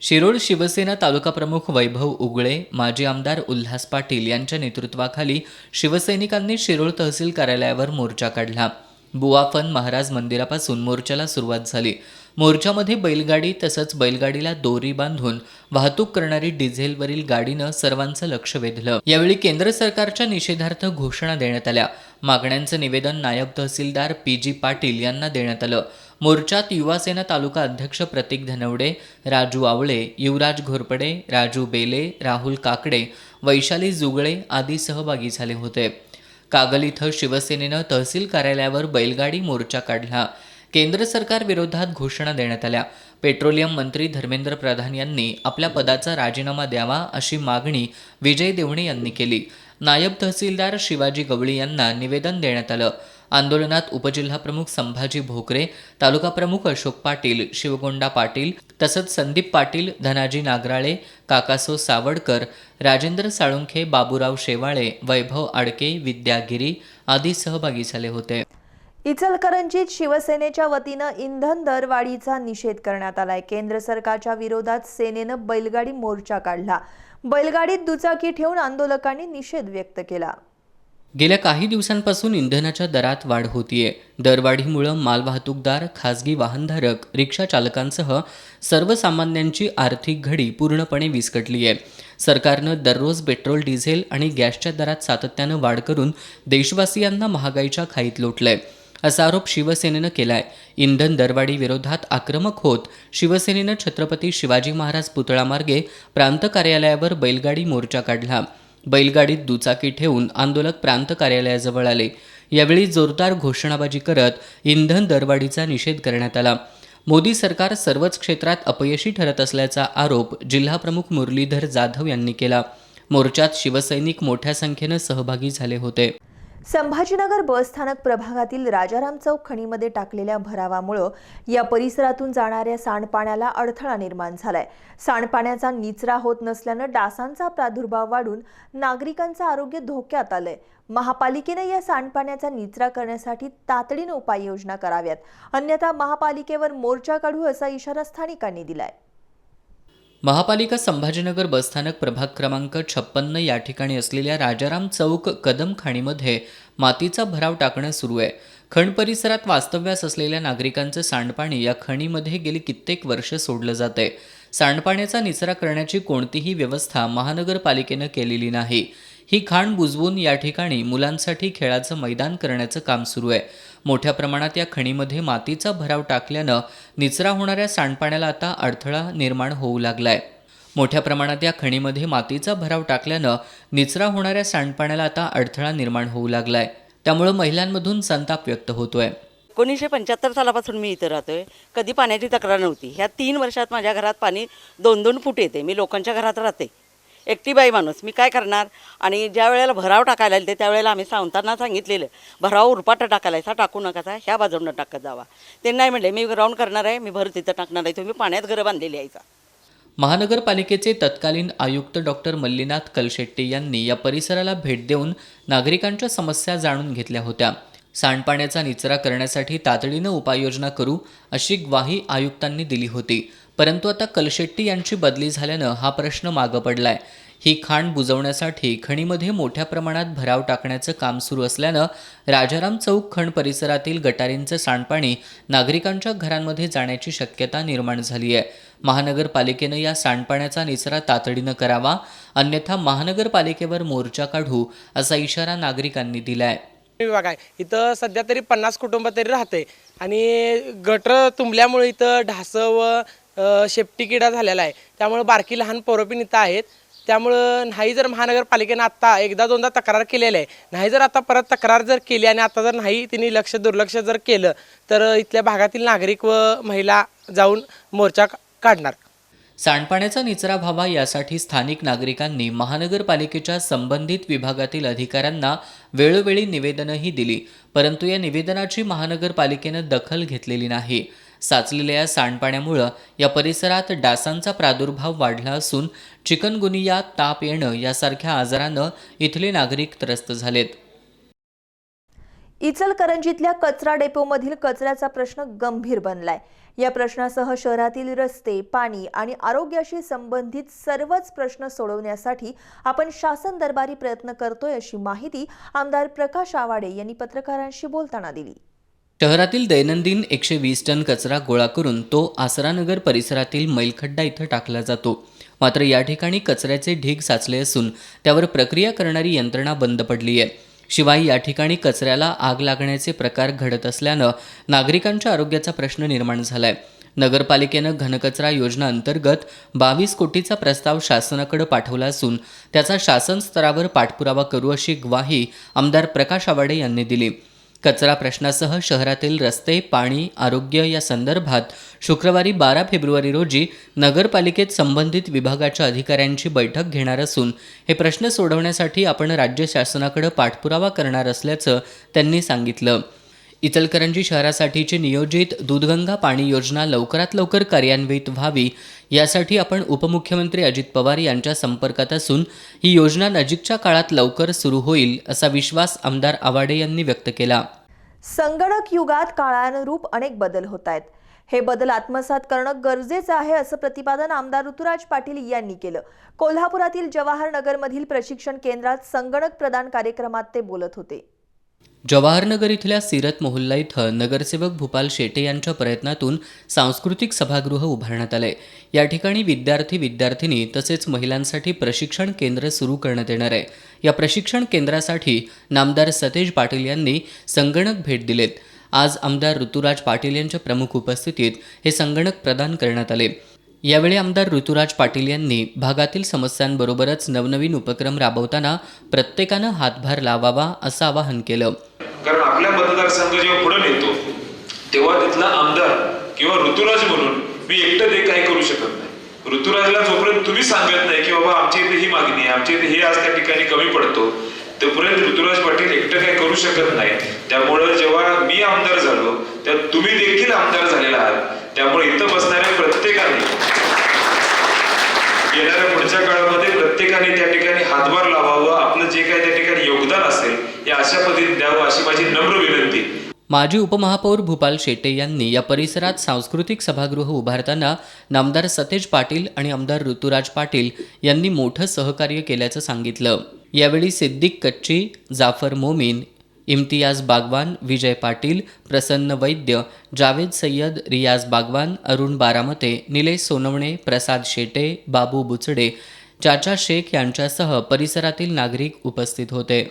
शिरोळ शिवसेना तालुका प्रमुख वैभव उगळे, माजी आमदार उल्हास पाटील यांच्या नेतृत्वाखाली शिवसैनिकांनी शिरोळ तहसील कार्यालयावर मोर्चा काढला. बुवाफन महाराज मंदिरापासून मोर्चाला सुरुवात झाली. मोर्चामध्ये बैलगाडी तसंच बैलगाडीला दोरी बांधून वाहतूक करणारी डिझेलवरील गाडीनं सर्वांचं लक्ष वेधलं. यावेळी केंद्र सरकारच्या निषेधार्थ घोषणा देण्यात आल्या. मागण्यांचं निवेदन नायब तहसीलदार PG पाटील यांना देण्यात आलं. मोर्चात युवासेना तालुका अध्यक्ष प्रतीक धनवडे, राजू आवळे, युवराज घोरपडे, राजू बेले, राहुल काकडे, वैशाली जुगळे आदी सहभागी झाले होते. कागल इथं शिवसेनेनं तहसील कार्यालयावर बैलगाडी मोर्चा काढला. केंद्र सरकार विरोधात घोषणा देण्यात आल्या. पेट्रोलियम मंत्री धर्मेंद्र प्रधान यांनी आपल्या पदाचा राजीनामा द्यावा अशी मागणी विजय देवणे यांनी केली. नायब तहसीलदार शिवाजी गवळी यांना निवेदन देण्यात आलं. आंदोलनात उपजिल्हाप्रमुख संभाजी भोकरे, तालुका प्रमुख अशोक पाटील, शिवगोंडा पाटील तसंच संदीप पाटील, धनाजी नागराळे, काकासो सावडकर, राजेंद्र साळुंखे, बाबूराव शेवाळे, वैभव आडके, विद्या गिरी आदी सहभागी झाले होते. इचलकरंजीत शिवसेनेच्या वतीनं इंधन दरवाढीचा निषेध करण्यात आलाय. केंद्र सरकारच्या विरोधात सेनेनं बैलगाडी मोर्चा काढला. बैलगाडीत दुचाकी ठेवून आंदोलकांनी निषेध व्यक्त केला. गेल्या काही दिवसांपासून इंधनाच्या दरात वाढ होतीये. दरवाढीमुळं मालवाहतूकदार, खासगी वाहनधारक, रिक्षा चालकांसह सर्वसामान्यांची आर्थिक घडी पूर्णपणे विस्कटली आहे. सरकारनं दररोज पेट्रोल, डिझेल आणि गॅसच्या दरात सातत्यानं वाढ करून देशवासियांना महागाईच्या खाईत लोटलंय, असा आरोप शिवसेनेनं केलाय. इंधन दरवाढी विरोधात आक्रमक होत शिवसेनेनं छत्रपती शिवाजी महाराज पुतळामार्गे प्रांत कार्यालयावर बैलगाडी मोर्चा काढला. बैलगाडीत दुचाकी ठेवून आंदोलक प्रांत कार्यालयाजवळ आले. यावेळी जोरदार घोषणाबाजी करत इंधन दरवाढीचा निषेध करण्यात आला. मोदी सरकार सर्वच क्षेत्रात अपयशी ठरत असल्याचा आरोप जिल्हाप्रमुख मुरलीधर जाधव यांनी केला. मोर्चात शिवसैनिक मोठ्या संख्येनं सहभागी झाले होते. संभाजीनगर बसस्थानक प्रभागातील राजाराम चौक खणीमध्ये टाकलेल्या भरावामुळे या परिसरातून जाणाऱ्या सांडपाण्याला अडथळा निर्माण झालाय. सांडपाण्याचा निचरा होत नसल्यानं डासांचा प्रादुर्भाव वाढून नागरिकांचं आरोग्य धोक्यात आलंय. महापालिकेने या सांडपाण्याचा निचरा करण्यासाठी तातडीने उपाययोजना कराव्यात, अन्यथा महापालिकेवर मोर्चा काढू असा इशारा स्थानिकांनी दिलाय. महापालिका संभाजीनगर बसस्थानक प्रभाग क्रमांक 56 या ठिकाणी असलेल्या राजाराम चौक कदम खाणीमध्ये मातीचा भराव टाकणं सुरू आहे. खण परिसरात वास्तव्यास असलेल्या नागरिकांचं सांडपाणी या खणीमध्ये गेली कित्येक वर्ष सोडलं जातंय. सांडपाण्याचा निचरा करण्याची कोणतीही व्यवस्था महानगरपालिकेनं केलेली नाही. ही खाण बुजवून या ठिकाणी मुलांसाठी खेळाचं मैदान करण्याचं काम सुरू आहे. मोठ्या प्रमाणात या खणीमध्ये मातीचा भराव टाकल्यानं निचरा होणाऱ्या सांडपाण्याला आता अडथळा निर्माण होऊ लागलाय. मोठ्या प्रमाणात या खणीमध्ये मातीचा भराव टाकल्यानं निचरा होणाऱ्या सांडपाण्याला आता अडथळा निर्माण होऊ लागलाय. त्यामुळे महिलांमधून संताप व्यक्त होतोय. 1975 सालापासून मी इथं राहतोय. कधी पाण्याची तक्रार नव्हती. ह्या 3 वर्षात माझ्या घरात पाणी 2-2 फूट येते. मी लोकांच्या घरात राहते, एकटी बाई माणूस, मी काय करणार. आणि ज्या वेळेला भराव टाकायला आले त्यावेळेला आम्ही सावंतांना सांगितलेलं भराव उरपाट टाकायला टाकू नका, ह्या बाजूनं टाकत जावा. ते नाही म्हणले, मी ग्राउंड करणार आहे, मी भर तिथं टाकणार आहे, तुम्ही पाण्यात घरं बांधलेली आहे. महानगरपालिकेचे तत्कालीन आयुक्त डॉक्टर मल्लीनाथ कलशेट्टी यांनी या परिसराला भेट देऊन नागरिकांच्या समस्या जाणून घेतल्या होत्या. सांडपाण्याचा निचरा करण्यासाठी तातडीनं उपाययोजना करू अशी ग्वाही आयुक्तांनी दिली होती. परंतु आता कलशेट्टी यांची बदली झाल्यानं हा प्रश्न मागं पडलाय. ही खाण बुजवण्यासाठी खणीमध्ये मोठ्या प्रमाणात भराव टाकण्याचं काम सुरू असल्यानं राजाराम चौक खण परिसरातील गटारींचं सांडपाणी नागरिकांच्या घरांमध्ये जाण्याची शक्यता निर्माण झाली आहे. महानगरपालिकेनं या सांडपाण्याचा निचरा तातडीनं करावा, अन्यथा महानगरपालिकेवर मोर्चा काढू असा इशारा नागरिकांनी दिलाय. विभाग आहे इथं सध्या तरी 50 कुटुंब तरी राहते आणि गटर तुंबल्यामुळे इथं ढासं व शेपटी किडा झालेला आहे. त्यामुळे बारकी लहान पोरं पण इथं आहेत. त्यामुळं नाही जर महानगरपालिकेनं आत्ता 1-2दा तक्रार केलेली आहे, नाही जर आता परत तक्रार जर केली आणि आता जर नाही तिने दुर्लक्ष जर केलं तर इथल्या भागातील नागरिक व महिला जाऊन मोर्चा काढणार. सांडपाण्याचा निचरा व्हावा यासाठी स्थानिक नागरिकांनी महानगरपालिकेच्या संबंधित विभागातील अधिकाऱ्यांना वेळोवेळी निवेदनंही दिली, परंतु या निवेदनाची महानगरपालिकेनं दखल घेतलेली नाही. साचलेल्या या सांडपाण्यामुळं या परिसरात डासांचा प्रादुर्भाव वाढला असून चिकनगुनिया, ताप येणं यासारख्या आजारानं इथले नागरिक त्रस्त झालेत. इचलकरंजीतल्या कचरा डेपोमधील कचऱ्याचा प्रश्न गंभीर बनलाय. या प्रश्नासह शहरातील रस्ते, पाणी आणि आरोग्याशी संबंधित सर्वच प्रश्न सोडवण्यासाठी आपण शासन दरबारी प्रयत्न करतोय, अशी माहिती आमदार प्रकाश आवाडे यांनी पत्रकारांशी बोलताना दिली. शहरातील दैनंदिन 120 टन कचरा गोळा करून तो आसरानगर परिसरातील मैलखड्डा इथं टाकला जातो. मात्र या ठिकाणी कचऱ्याचे ढीग साचले असून त्यावर प्रक्रिया करणारी यंत्रणा बंद पडली आहे. शिवाय या ठिकाणी कचऱ्याला आग लागण्याचे प्रकार घडत असल्यानं नागरिकांच्या आरोग्याचा प्रश्न निर्माण झालाय. नगरपालिकेनं घनकचरा योजना अंतर्गत 22 कोटीचा प्रस्ताव शासनाकडे पाठवला असून त्याचा शासन स्तरावर पाठपुरावा करू अशी ग्वाही आमदार प्रकाश आवाडे यांनी दिली. कचरा प्रश्नासह शहरातील रस्ते, पाणी, आरोग्य या संदर्भात शुक्रवारी 12 फेब्रुवारी रोजी नगरपालिकेत संबंधित विभागाच्या अधिकाऱ्यांची बैठक घेणार असून हे प्रश्न सोडवण्यासाठी आपण राज्य शासनाकडे पाठपुरावा करणार असल्याचं त्यांनी सांगितलं. इचलकरंजी शहरासाठीची नियोजित दूधगंगा पाणी योजना लवकरात लवकर कार्यान्वित व्हावी यासाठी आपण उपमुख्यमंत्री अजित पवार यांच्या संपर्कात असून ही योजना नजीकच्या काळात लवकर सुरू होईल असा विश्वास आमदार आवाडे यांनी व्यक्त केला. संगणक युगात काळानुरूप अनेक बदल होत आहेत. हे बदल आत्मसात करणं गरजेचं आहे असं प्रतिपादन आमदार ऋतुराज पाटील यांनी केलं. कोल्हापुरातील जवाहर नगरमधील प्रशिक्षण केंद्रात संगणक प्रदान कार्यक्रमात ते बोलत होते. जवाहरनगर इथल्या सीरत मोहल्ला इथं नगरसेवक भूपाल शेटे यांच्या प्रयत्नातून सांस्कृतिक सभागृह उभारण्यात आले. या ठिकाणी विद्यार्थी तसेच महिलांसाठी प्रशिक्षण केंद्र सुरू करण्यात येणार आहे. या प्रशिक्षण केंद्रासाठी नामदार सतेज पाटील यांनी संगणक भेट दिलेत. आज आमदार ऋतुराज पाटील यांच्या प्रमुख उपस्थितीत हे संगणक प्रदान करण्यात आले. यावेळी आमदार ऋतुराज पाटील यांनी भागातील समस्यांबरोबरच नवनवीन उपक्रम राबवताना प्रत्येकानं हातभार लावावा असं आवाहन केलं. कारण आपल्या मतदारसंघ जेव्हा पुढे नेतो तेव्हा तिथला आमदार किंवा ऋतुराज म्हणून मी एकटं ते काही करू शकत नाही. ऋतुराजला जोपर्यंत तुम्ही सांगत नाही की बाबा आमच्या इथे ही मागणी आहे, आमच्या इथे हे आज त्या ठिकाणी कमी पडतो, तोपर्यंत ऋतुराज पाटील एकटं काही करू शकत नाही. त्यामुळे जेव्हा मी आमदार झालो तेव्हा तुम्ही देखील आमदार झालेला आहात. त्यामुळे इथं बसणाऱ्या प्रत्येकाने येणाऱ्या पुढच्या काळामध्ये प्रत्येकाने त्या ठिकाणी हातभार लावावं, आपलं जे काही त्या ठिकाणी योगदान असेल हे अशा पद्धतीने द्यावं अशी माझी नम्र विनंती. माजी उपमहापौर भूपाल शेटे यांनी या परिसरात सांस्कृतिक सभागृह उभारताना नामदार सतेज पाटील आणि आमदार ऋतुराज पाटील यांनी मोठं सहकार्य केल्याचं सांगितलं. यावेळी सिद्दीक कच्ची, जाफर मोमीन, इम्तियाज बागवान, विजय पाटील, प्रसन्न वैद्य, जावेद सय्यद, रियाज बागवान, अरुण बारामते, निलेश सोनवणे, प्रसाद शेटे, बाबू बुचडे, चाचा शेख यांच्यासह परिसरातील नागरिक उपस्थित होते.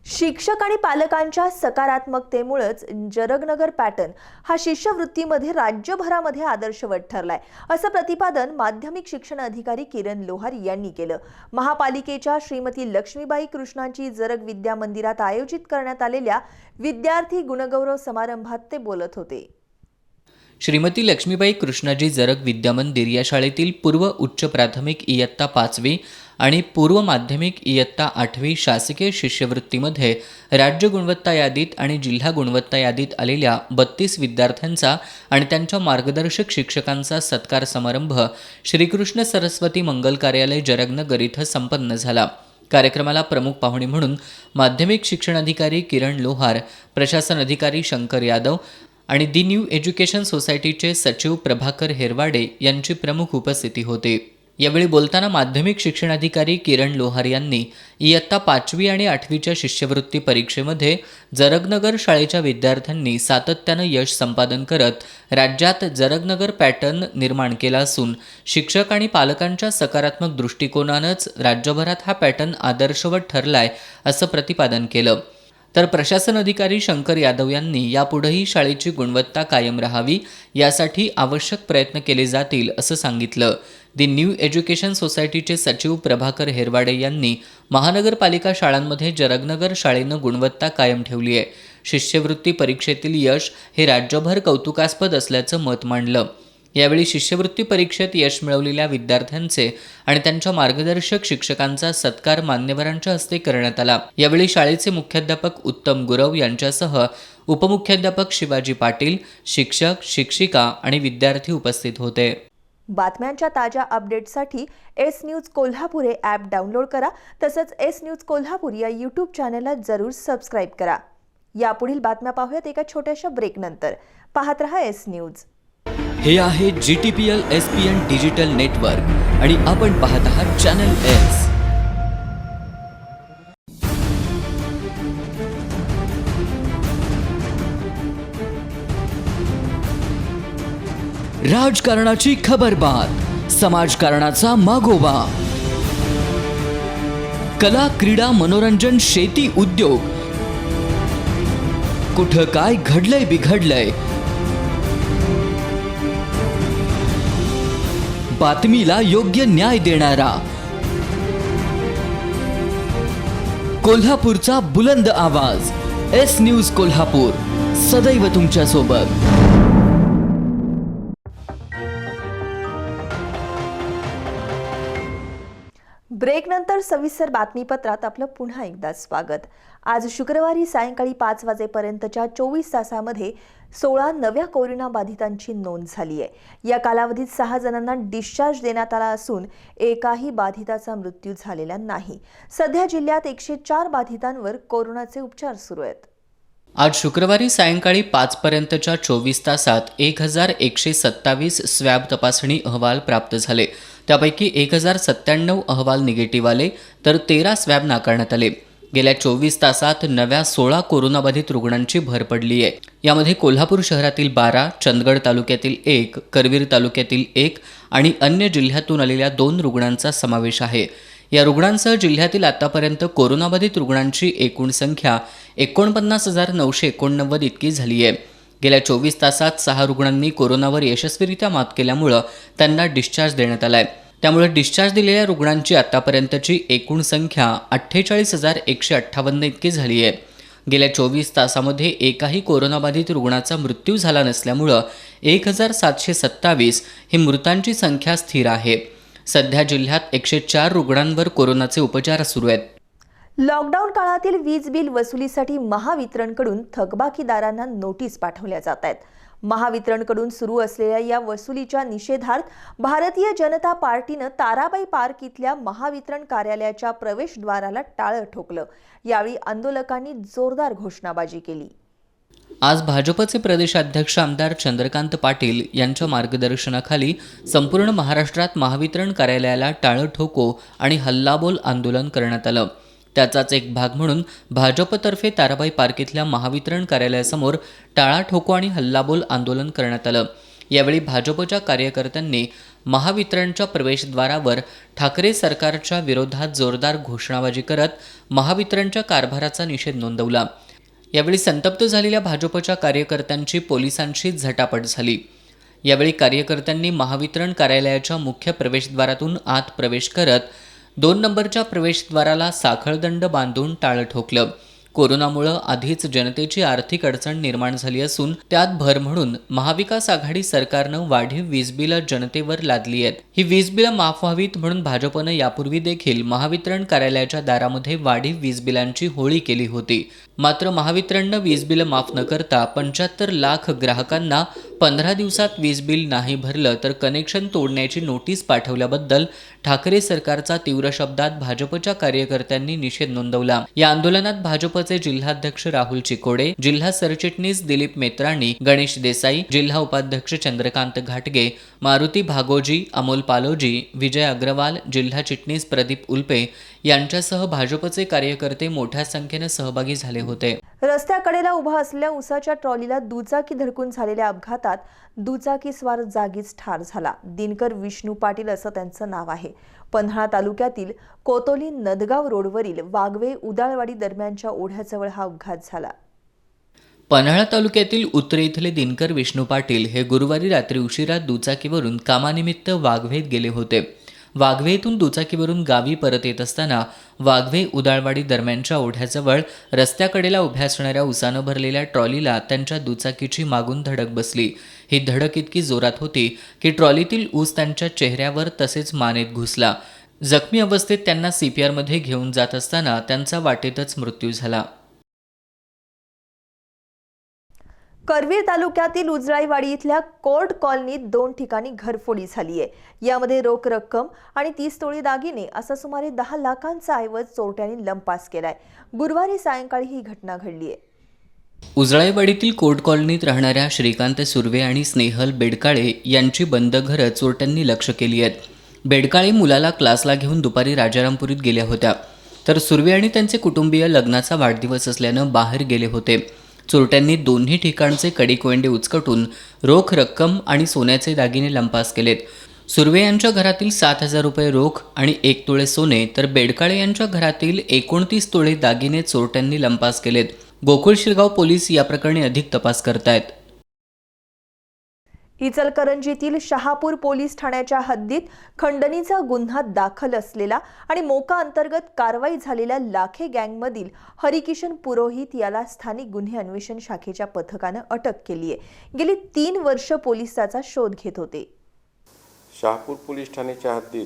शिक्षक आणि पालकांच्या सकारात्मकतेमुळेच जरगनगर पॅटर्न हा शिष्यवृत्तीमध्ये राज्यभरामध्ये आदर्शवत ठरलाय असं प्रतिपादन माध्यमिक शिक्षण अधिकारी किरण लोहार यांनी केलं. महापालिकेच्या श्रीमती लक्ष्मीबाई कृष्णाजी जरग विद्या मंदिरात आयोजित करण्यात आलेल्या विद्यार्थी गुणगौरव समारंभात ते बोलत होते. श्रीमती लक्ष्मीबाई कृष्णाजी जरग विद्यामंदिर या शाळेतील पूर्व उच्च प्राथमिक इयत्ता 5वी आणि पूर्व माध्यमिक इयत्ता 8वी शासकीय शिष्यवृत्तीमध्ये राज्य गुणवत्ता यादीत आणि जिल्हा गुणवत्ता यादीत आलेल्या 32 विद्यार्थ्यांचा आणि त्यांच्या मार्गदर्शक शिक्षकांचा सत्कार समारंभ श्रीकृष्ण सरस्वती मंगल कार्यालय जरगनगर इथं संपन्न झाला. कार्यक्रमाला प्रमुख पाहुणे म्हणून माध्यमिक शिक्षण अधिकारी किरण लोहार, प्रशासन अधिकारी शंकर यादव आणि दी न्यू एज्युकेशन सोसायटीचे सचिव प्रभाकर हेरवाडे यांची प्रमुख उपस्थिती होती. यावेळी बोलताना माध्यमिक शिक्षण अधिकारी किरण लोहार यांनी इयत्ता 5वी आणि 8वीच्या शिष्यवृत्ती परीक्षेमध्ये जरगनगर शाळेच्या विद्यार्थ्यांनी सातत्यानं यश संपादन करत राज्यात जरगनगर पॅटर्न निर्माण केला असून शिक्षक आणि पालकांच्या सकारात्मक दृष्टिकोनानंच राज्यभरात हा पॅटर्न आदर्शवत ठरलाय असं प्रतिपादन केलं. तर प्रशासन अधिकारी शंकर यादव यांनी यापुढेही शाळेची गुणवत्ता कायम राहावी यासाठी आवश्यक प्रयत्न केले जातील असं सांगितलं. दी न्यू एज्युकेशन सोसायटीचे सचिव प्रभाकर हेरवाडे यांनी महानगरपालिका शाळांमध्ये जरगनगर शाळेनं गुणवत्ता कायम ठेवली आहे. शिष्यवृत्ती परीक्षेतील यश हे राज्यभर कौतुकास्पद असल्याचं मत मांडलं. यावेळी शिष्यवृत्ती परीक्षेत यश मिळवलेल्या विद्यार्थ्यांचे आणि त्यांच्या मार्गदर्शक शिक्षकांचा सत्कार मान्यवरांच्या हस्ते करण्यात आला. यावेळी शाळेचे मुख्याध्यापक उत्तम गुरव यांच्यासह उपमुख्याध्यापक शिवाजी पाटील, शिक्षक, शिक्षिका आणि विद्यार्थी उपस्थित होते. बातम्यांच्या ताज्या अपडेट्ससाठी एस न्यूज कोल्हापूर हे ॲप डाउनलोड करा. तसंच एस न्यूज कोल्हापूर या यूट्यूब चॅनलला जरूर सबस्क्राईब करा. यापुढील बातम्या पाहूयात एका छोट्याशा ब्रेकनंतर. पाहत रहा एस न्यूज. हे आहे GTPL SPN डिजिटल नेटवर्क आणि आपण पाहत आहात चॅनल एस. राजकारणाची खबरबात, समाजकारणाचा मागोवा, कला, क्रीडा, मनोरंजन, शेती, उद्योग, कुठं काय घडलंय बिघडलंय, बातमीला योग्य न्याय देणारा कोल्हापूरचा बुलंद आवाज एस न्यूज कोल्हापूर, सदैव तुमच्या सोबत. ब्रेकनंतर सविस्तर बातमीपत्रात आपलं पुन्हा एकदा स्वागत. आज शुक्रवारी सायंकाळी 5 वाजेपर्यंतच्या 24 तासामध्ये 16 नव्या कोरोना बाधितांची नोंद झाली आहे. या कालावधीत 6 जणांना डिस्चार्ज देण्यात आला असून एकाही बाधिताचा मृत्यू झालेला नाही. सध्या जिल्ह्यात 104 बाधितांवर कोरोनाचे उपचार सुरू आहेत. आज शुक्रवारी सायंकाळी 5 पर्यंतच्या 24 तासात 1127 स्वॅब तपासणी अहवाल प्राप्त झाले. त्यापैकी 1097 अहवाल निगेटिव्ह आले तर 13 स्वॅब नाकारण्यात आले. गेल्या 24 तासात नव्या 16 कोरोनाबाधित रुग्णांची भर पडली आहे. यामध्ये कोल्हापूर शहरातील 12, चंदगड तालुक्यातील 1, करवीर तालुक्यातील 1 आणि अन्य जिल्ह्यातून आलेल्या 2 रुग्णांचा समावेश आहे. या रुग्णांसह जिल्ह्यातील आतापर्यंत कोरोनाबाधित रुग्णांची एकूण संख्या 49,989 इतकी झाली आहे. गेल्या 24 तासात 6 रुग्णांनी कोरोनावर यशस्वीरित्या मात केल्यामुळं त्यांना डिस्चार्ज देण्यात आला आहे. त्यामुळे डिस्चार्ज दिलेल्या रुग्णांची आतापर्यंतची एकूण संख्या 48,158 इतकी झाली आहे. गेल्या 24 तासामध्ये एकाही कोरोनाबाधित रुग्णाचा मृत्यू झाला नसल्यामुळं 1,727 ही मृतांची संख्या स्थिर आहे. सध्या जिल्ह्यात 104 रुग्णांवर कोरोनाचे उपचार सुरू आहेत. लॉकडाऊन काळातील वीज बिल वसुलीसाठी महावितरणकडून थकबाकीदारांना नोटीस पाठवल्या जात आहेत. महावितरणकडून सुरू असलेल्या या वसुलीच्या निषेधार्थ भारतीय जनता पार्टीनं ताराबाई पार्क इथल्या महावितरण कार्यालयाच्या प्रवेशद्वाराला टाळं ठोकलं. यावेळी आंदोलकांनी जोरदार घोषणाबाजी केली. आज भाजपचे प्रदेशाध्यक्ष आमदार चंद्रकांत पाटील यांच्या मार्गदर्शनाखाली संपूर्ण महाराष्ट्रात महावितरण कार्यालयाला टाळं ठोको आणि हल्लाबोल आंदोलन करण्यात आलं. त्याचाच एक भाग म्हणून भाजपतर्फे ताराबाई पार्क इथल्या महावितरण कार्यालयासमोर टाळा ठोको आणि हल्लाबोल आंदोलन करण्यात आलं. यावेळी भाजपच्या कार्यकर्त्यांनी महावितरणच्या प्रवेशद्वारावर ठाकरे सरकारच्या विरोधात जोरदार घोषणाबाजी करत महावितरणच्या कारभाराचा निषेध नोंदवला. यावेळी संतप्त झालेल्या भाजपच्या कार्यकर्त्यांची पोलिसांशी झटापट झाली. यावेळी कार्यकर्त्यांनी महावितरण कार्यालयाच्या मुख्य प्रवेशद्वारातून आत प्रवेश करत 2 नंबरच्या प्रवेशद्वाराला साखळदंड बांधून टाळं ठोकलं. कोरोनामुळं आधीच जनतेची आर्थिक अडचण निर्माण झाली असून त्यात भर म्हणून महाविकास आघाडी सरकारनं वाढीव वीज बिलं जनतेवर लादली आहेत. ही वीज बिलं माफ व्हावीत म्हणून भाजपनं यापूर्वी देखील महावितरण कार्यालयाच्या दारामध्ये वाढीव वीज बिलांची होळी केली होती. मात्र महावितरणनं वीज बिलं माफ न करता 75 लाख ग्राहकांना 15 दिवसात वीज बिल नाही भरलं तर कनेक्शन तोडण्याची नोटीस पाठवल्याबद्दल ठाकरे सरकारचा तीव्र शब्दात भाजपच्या कार्यकर्त्यांनी निषेध नोंदवला. या आंदोलनात भाजपचे जिल्हाध्यक्ष राहुल चिकोडे, जिल्हा सरचिटणीस दिलीप मेत्राणी, गणेश देसाई, जिल्हा उपाध्यक्ष चंद्रकांत घाटगे, मारुती भागोजी, अमोल पालोजी, विजय अग्रवाल, जिल्हा चिटणीस प्रदीप उल्पे यांच्यासह भाजपचे कार्यकर्ते मोठ्या संख्येने सहभागी झाले होते. रस्त्याकडेला उभा असलेल्या उसाच्या ट्रॉलीला दुचाकी धडकून झालेल्या अपघातात दुचाकीस्वार जागीच ठार झाला. दिनकर विष्णू पाटील असं त्यांचं नाव आहे. पन्हाळा तालुक्यातील कोतोली नदगाव रोडवरील वाघवे उदाळवाडी दरम्यानच्या ओढ्याजवळ हा अपघात झाला. पन्हाळा तालुक्यातील उतरे इथले दिनकर विष्णू पाटील हे गुरुवारी रात्री उशिरा दुचाकीवरून कामानिमित्त वाघवेत गेले होते. वाघवेतून दुचाकीवरून गावी परत येत असताना वाघवे उदाळवाडी दरम्यानच्या ओढ्याजवळ रस्त्याकडेला उभ्या असणाऱ्या उसानं भरलेल्या ट्रॉलीला त्यांच्या दुचाकीची मागून धडक बसली. ही धडक इतकी जोरात होती की ट्रॉलीतील ऊस त्यांच्या चेहऱ्यावर तसेच मानेत घुसला. जखमी अवस्थेत त्यांना CPRमध्ये घेऊन जात असताना त्यांचा वाटेतच मृत्यू झाला. करवीर तालुक्यातील उजळाईवाडी इथल्या कोर्ट कॉलनीत 2 ठिकाणी घरफोडी झाली आहे. यामध्ये रोख रक्कम आणि 30 तोळे दागिने असा सुमारे 10 लाखांचा ऐवज चोरट्यांनी लंपास केलाय. गुरुवारी सायंकाळी ही घटना घडली आहे. उजळाईवाडीतील कोर्ट कॉलनीत राहणाऱ्या श्रीकांत सुर्वे आणि स्नेहल बेडकाळे यांची बंद घरं चोरट्यांनी लक्ष केली आहेत. बेडकाळे मुलाला क्लासला घेऊन दुपारी राजारामपुरीत गेल्या होत्या तर सुर्वे आणि त्यांचे कुटुंबीय लग्नाचा वाढदिवस असल्यानं बाहेर गेले होते. चोरट्यांनी दोन्ही ठिकाणचे कडी-कोयंडे उचकटून रोख रक्कम आणि सोन्याचे दागिने लंपास केलेत. सुर्वे यांच्या घरातील 7,000 रुपये रोख आणि 1 तोळे सोने तर बेडकाळे यांच्या घरातील 29 तोळे दागिने चोरट्यांनी लंपास केलेत. गोकुळ शिरगाव पोलीस या प्रकरणी अधिक तपास करतायत. इचलकरंजीतील शहापूर पोलीस ठाण्याच्या हद्दीत खंडणीचा गुन्हा दाखल असलेला आणि मोका अंतर्गत कारवाई झालेल्या लाखे गँगमधील हरिकिशन पुरोहित याला स्थानिक गुन्हे अन्वेषण शाखेच्या पथकानं अटक केली आहे. गेली 3 वर्ष पोलीस त्याचा शोध घेत होते. शहापूर पोलीस ठाण्याच्या हद्दीत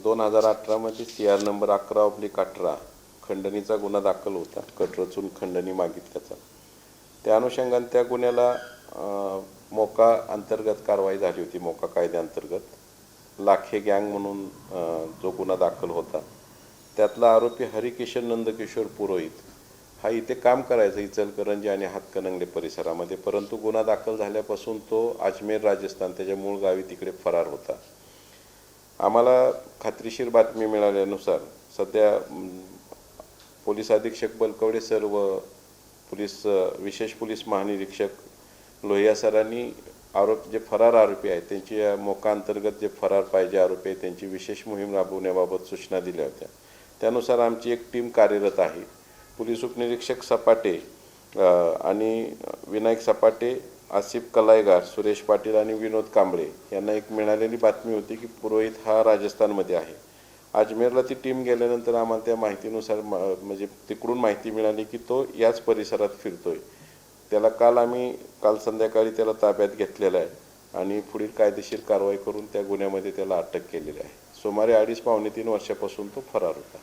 2018मध्ये CR नंबर 11/18 खंडणीचा गुन्हा दाखल होता, कट रचून खंडणी मागितल्याचा. त्या अनुषंगाने त्या गुन्ह्याला मोका अंतर्गत कारवाई झाली होती. मोका कायद्याअंतर्गत लाखे गँग म्हणून जो गुन्हा दाखल होता, त्यातला आरोपी हरिकिशन नंदकिशोर पुरोहित हा इथे काम करायचा इचलकरंजी आणि हातकणंगले परिसरामध्ये, परंतु गुन्हा दाखल झाल्यापासून तो अजमेर राजस्थान त्याच्या मूळ गावी तिकडे फरार होता. आम्हाला खात्रीशीर बातमी मिळाल्यानुसार सध्या पोलीस अधीक्षक बलकवडे सर व विशेष पोलीस महानिरीक्षक लोहिया सरांनी जे फरार आरोपी आहेत त्यांची मोका अंतर्गत जे फरार पाहिजे आरोपी आहेत त्यांची विशेष मोहीम राबवण्याबाबत सूचना दिल्या होत्या. त्यानुसार आमची एक टीम कार्यरत आहे. पोलीस उपनिरीक्षक सपाटे आणि विनायक सपाटे, आसिफ कलायगार, सुरेश पाटील आणि विनोद कांबळे यांना एक मिळालेली बातमी होती की पुरोहित हा राजस्थानमध्ये आहे. अजमेरला ती टीम गेल्यानंतर आम्हाला त्या माहितीनुसार म्हणजे तिकडून माहिती मिळाली की तो याच परिसरात फिरतोय. त्याला काल संध्याकाळी त्याला ताब्यात घेतलेला आहे आणि पुढील कायदेशीर कारवाई करून त्या गुन्ह्यामध्ये त्याला अटक केलेली आहे. सुमारे 2.5-3 वर्षापासून तो फरार होता.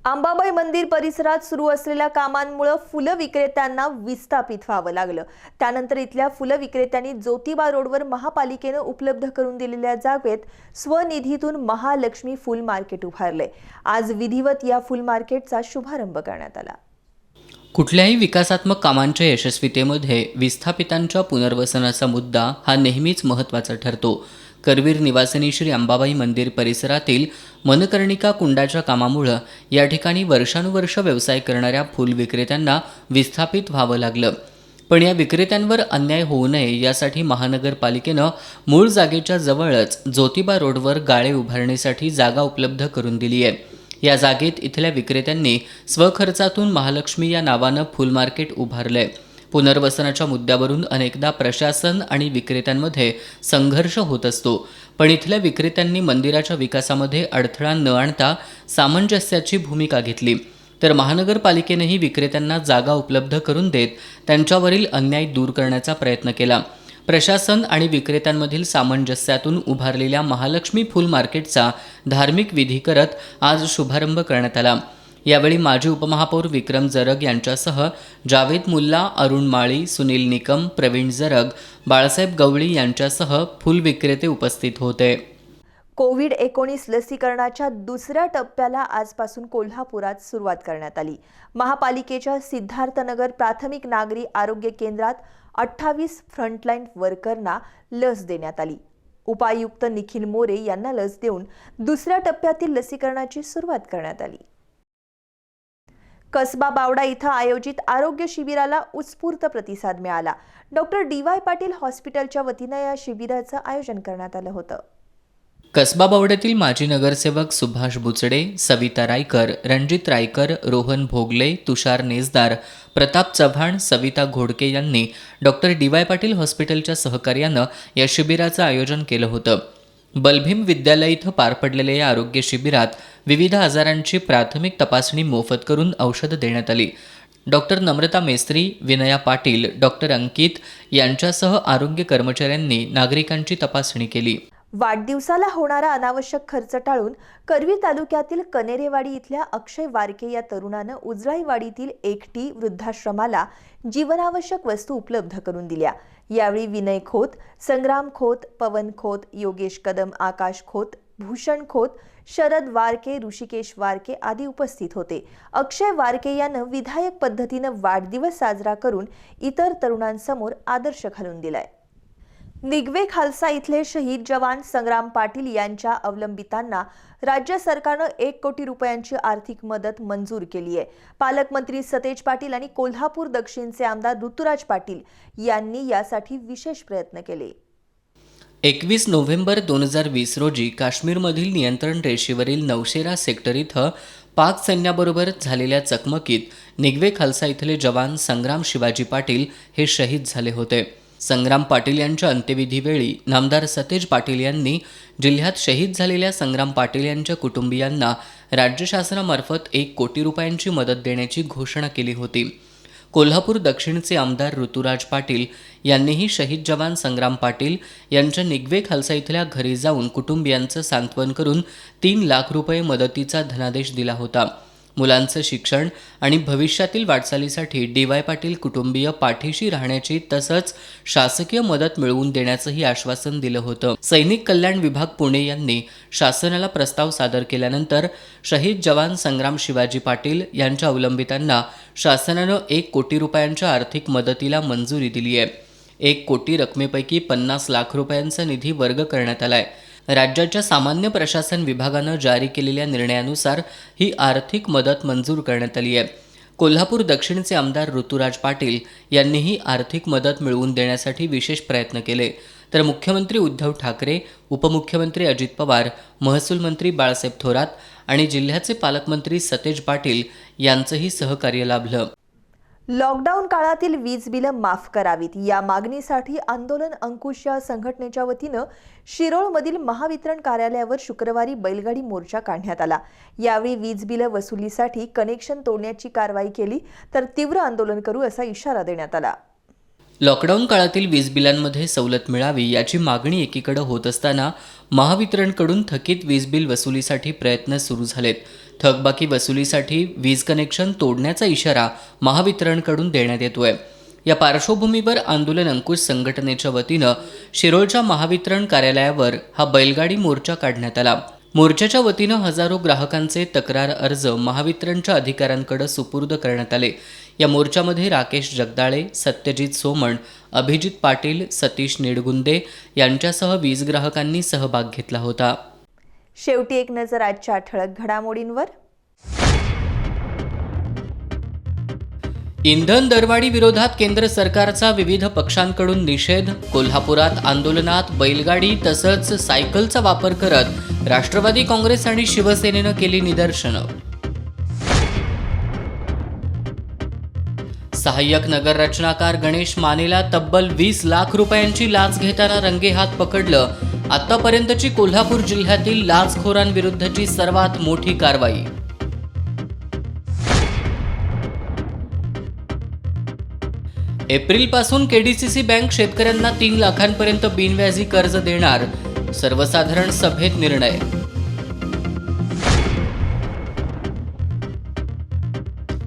अंबाबाई मंदिर परिसरात सुरू असलेल्या कामांमुळे फुलं विक्रेत्यांना विस्थापित व्हावं लागलं. त्यानंतर इथल्या फुलं विक्रेत्यांनी ज्योतिबा रोडवर महापालिकेनं उपलब्ध करून दिलेल्या जागेत स्वनिधीतून महालक्ष्मी फुल मार्केट उभारले. आज विधिवत या फुल मार्केटचा शुभारंभ करण्यात आला. कुठल्याही विकासात्मक कामांच्या यशस्वीतेमध्ये विस्थापितांच्या पुनर्वसनाचा मुद्दा हा नेहमीच महत्त्वाचा ठरतो. करवीर निवासिनी श्री अंबाबाई मंदिर परिसरातील मनकर्णिका कुंडाच्या कामामुळं या ठिकाणी वर्षानुवर्ष व्यवसाय करणाऱ्या फुल विक्रेत्यांना विस्थापित व्हावं लागलं. पण या विक्रेत्यांवर अन्याय होऊ नये यासाठी महानगरपालिकेनं मूळ जागेच्या जवळच ज्योतिबा रोडवर गाळे उभारण्यासाठी जागा उपलब्ध करून दिली आहे. या जागेत इथल्या विक्रेत्यांनी स्वखर्चातून महालक्ष्मी या नावानं फुल मार्केट उभारलंय. पुनर्वसनाच्या मुद्द्यावरून अनेकदा प्रशासन आणि विक्रेत्यांमध्ये संघर्ष होत असतो, पण इथल्या विक्रेत्यांनी मंदिराच्या विकासामध्ये अडथळा न आणता सामंजस्याची भूमिका घेतली. तर महानगरपालिकेनेही विक्रेत्यांना जागा उपलब्ध करून देत त्यांच्यावरील अन्याय दूर करण्याचा प्रयत्न केला. प्रशासन आणि विक्रेत्यांमधील सामंजस्यातून उभारलेल्या महालक्ष्मी फुल मार्केटचा धार्मिक विधी करत आज शुभारंभ करण्यात आला. यावेळी माजी उपमहापौर विक्रम जरग यांच्यासह जावेद मुल्ला, अरुण माळी, सुनील निकम, प्रवीण जरग, बाळासाहेब गवळी यांच्यासह फुल विक्रेते उपस्थित होते. कोविड-19 लसीकरणाच्या दुसऱ्या टप्प्याला आजपासून कोल्हापुरात सुरुवात करण्यात आली. महापालिकेच्या सिद्धार्थनगर प्राथमिक नागरी आरोग्य केंद्रात 28 फ्रंटलाईन वर्करना लस देण्यात आली. उपायुक्त निखिल मोरे यांना लस देऊन दुसऱ्या टप्प्यातील लसीकरणाची सुरुवात करण्यात आली. कसबा बावडा इथं आयोजित आरोग्य शिबिराला उत्स्फूर्त प्रतिसाद मिळाला. डॉक्टर DY पाटील हॉस्पिटलच्या वतीनं या शिबिराचं आयोजन करण्यात आलं होतं. कसबा बावड्यातील माजी नगरसेवक सुभाष बुचडे, सविता रायकर, रणजित रायकर, रोहन भोगले, तुषार नेसदार, प्रताप चव्हाण, सविता घोडके यांनी डॉक्टर DY पाटील हॉस्पिटलच्या सहकार्यानं या शिबिराचं आयोजन केलं होतं. बलभीम विद्यालय इथं पार पडलेल्या या आरोग्य शिबिरात विविध आजारांची प्राथमिक तपासणी मोफत करून औषधं देण्यात आली. डॉक्टर नम्रता मेस्त्री, विनया पाटील, डॉक्टर अंकित यांच्यासह आरोग्य कर्मचाऱ्यांनी नागरिकांची तपासणी केली. वाढदिवसाला होणारा अनावश्यक खर्च टाळून करवीर तालुक्यातील कनेरेवाडी इथल्या अक्षय वारके या तरुणानं उजळाईवाडीतील एकटी वृद्धाश्रमाला जीवनावश्यक वस्तू उपलब्ध करून दिल्या. यावेळी विनय खोत, संग्राम खोत, पवन खोत, योगेश कदम, आकाश खोत, भूषण खोत, शरद वारके, ऋषिकेश वारके आदी उपस्थित होते. अक्षय वारके यानं विधायक पद्धतीनं वाढदिवस साजरा करून इतर तरुणांसमोर आदर्श घालून दिलाय. निगवे खालसा इथले शहीद जवान संग्राम पाटील यांच्या अवलंबितांना राज्य सरकारनं 1 कोटी रुपयांची आर्थिक मदत मंजूर केली आहे. पालकमंत्री सतेज पाटील आणि कोल्हापूर दक्षिणचे आमदार ऋतुराज पाटील यांनी यासाठी विशेष प्रयत्न केले. 21 नोव्हेंबर 2020 रोजी काश्मीरमधील नियंत्रण रेषेवरील नौशेरा सेक्टर इथं पाक सैन्याबरोबर झालेल्या चकमकीत निगवे खालसा इथले जवान संग्राम शिवाजी पाटील हे शहीद झाले होते. संग्राम पाटील यांच्या अंत्यविधीवेळी नामदार सतेज पाटील यांनी जिल्ह्यात शहीद झालेल्या संग्राम पाटील यांच्या कुटुंबियांना राज्य शासनामार्फत 1 कोटी रुपयांची मदत देण्याची घोषणा केली होती. कोल्हापूर दक्षिणचे आमदार ऋतुराज पाटील यांनीही शहीद जवान संग्राम पाटील यांच्या निगवे खालसा इथल्या घरी जाऊन कुटुंबियांचं सांत्वन करून 3 लाख रुपये मदतीचा धनादेश दिला होता. मुलांचं शिक्षण आणि भविष्यातील वाटचालीसाठी डी.वाय. पाटील कुटुंबीय पाठीशी राहण्याची तसंच शासकीय मदत मिळवून देण्याचंही आश्वासन दिलं होतं. सैनिक कल्याण विभाग पुणे यांनी शासनाला प्रस्ताव सादर केल्यानंतर शहीद जवान संग्राम शिवाजी पाटील यांच्या अवलंबितांना शासनानं 1 कोटी रुपयांच्या आर्थिक मदतीला मंजुरी दिली आहे. 1 कोटी रकमेपैकी 50 लाख रुपयांचा निधी वर्ग करण्यात आलाय. राज्याच्या सामान्य प्रशासन विभागानं जारी केलेल्या निर्णयानुसार ही आर्थिक मदत मंजूर करण्यात आली आहे. कोल्हापूर दक्षिणचे आमदार ऋतुराज पाटील यांनीही आर्थिक मदत मिळवून देण्यासाठी विशेष प्रयत्न केले, तर मुख्यमंत्री उद्धव ठाकरे, उपमुख्यमंत्री अजित पवार, महसूल मंत्री बाळासाहेब थोरात आणि जिल्ह्याचे पालकमंत्री सतेज पाटील यांचंही सहकार्य लाभलं. लॉकडाऊन काळातील वीज बिलं माफ करावीत या मागणीसाठी आंदोलन अंकुश या संघटनेच्या वतीनं शिरोळमधील महावितरण कार्यालयावर शुक्रवारी बैलगाडी मोर्चा काढण्यात आला. यावेळी वीज बिलं वसुलीसाठी कनेक्शन तोडण्याची कारवाई केली तर तीव्र आंदोलन करू असा इशारा देण्यात आला. लॉकडाऊन काळातील वीज बिलांमध्ये सवलत मिळावी याची मागणी एकीकडे होत असताना महावितरणकडून थकीत वीज बिल वसुलीसाठी प्रयत्न सुरू झालेत. थकबाकी वसुलीसाठी वीज कनेक्शन तोडण्याचा इशारा महावितरणकडून देण्यात येतोय. या पार्श्वभूमीवर आंदोलन अंकुश संघटनेच्या वतीनं शिरोळच्या महावितरण कार्यालयावर हा बैलगाडी मोर्चा काढण्यात आला. मोर्चाच्या वतीनं हजारो ग्राहकांचे तक्रार अर्ज महावितरणच्या अधिकाऱ्यांकडे सुपूर्द करण्यात आले. या मोर्चामध्ये राकेश जगदाळे, सत्यजित सोमण, अभिजित पाटील, सतीश निडगुंदे यांच्यासह वीज ग्राहकांनी सहभाग घेतला होता. शेवटी एक नजर आजच्या ठळक घडामोडींवर. इंधन दरवाढी विरोधात केंद्र सरकारचा विविध पक्षांकडून निषेध. कोल्हापुरात आंदोलनात बैलगाडी तसंच सायकलचा वापर करत राष्ट्रवादी काँग्रेस आणि शिवसेनेनं केली निदर्शनं. सहाय्यक नगर रचनाकार गणेश मानेला तब्बल 20 लाख रुपयांची लाच घेताना रंगेहात पकडलं. आतापर्यंतची कोल्हापूर जिल्ह्यातील लाचखोरांविरुद्धची सर्वात मोठी कारवाई. एप्रिलपासून केडीसीसी बँक शेतकऱ्यांना 3 लाखांपर्यंत बिनव्याजी कर्ज देणार. सर्वसाधारण सभेत निर्णय.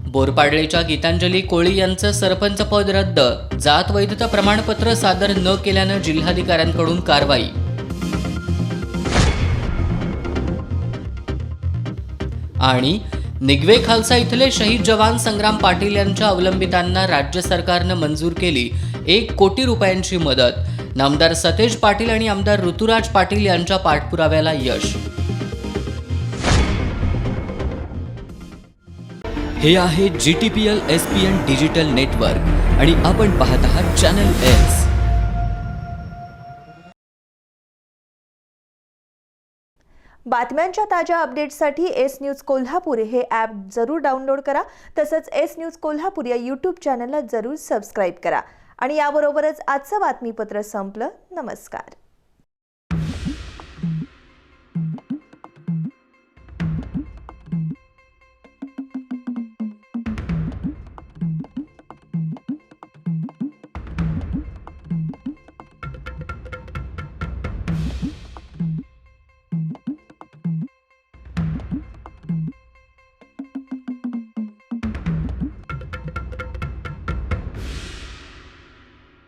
बोरपाडळेच्या गीतांजली कोळी यांचं सरपंच पद रद्द. जात वैधता प्रमाणपत्र सादर न केल्यानं जिल्हाधिकाऱ्यांकडून कारवाई. आणि निगवे खालसा इथले शहीद जवान संग्राम पाटील यांच्या अवलंबितांना राज्य सरकारनं मंजूर केली 1 कोटी रुपयांची मदत. नामदार सतेज पाटील आणि आमदार ऋतुराज पाटील यांच्या पाठपुराव्याला यश. हे आहे GTPL SPN डिजिटल नेटवर्क आणि आपण पाहत आहात चॅनल S. बातम्यांच्या ताज्या अपडेट्ससाठी एस न्यूज कोल्हापूर हे ॲप जरूर डाउनलोड करा. तसंच एस न्यूज कोल्हापूर या यूट्यूब चॅनलला जरूर सबस्क्राईब करा. आणि याबरोबरच आजचं बातमीपत्र संपलं. नमस्कार.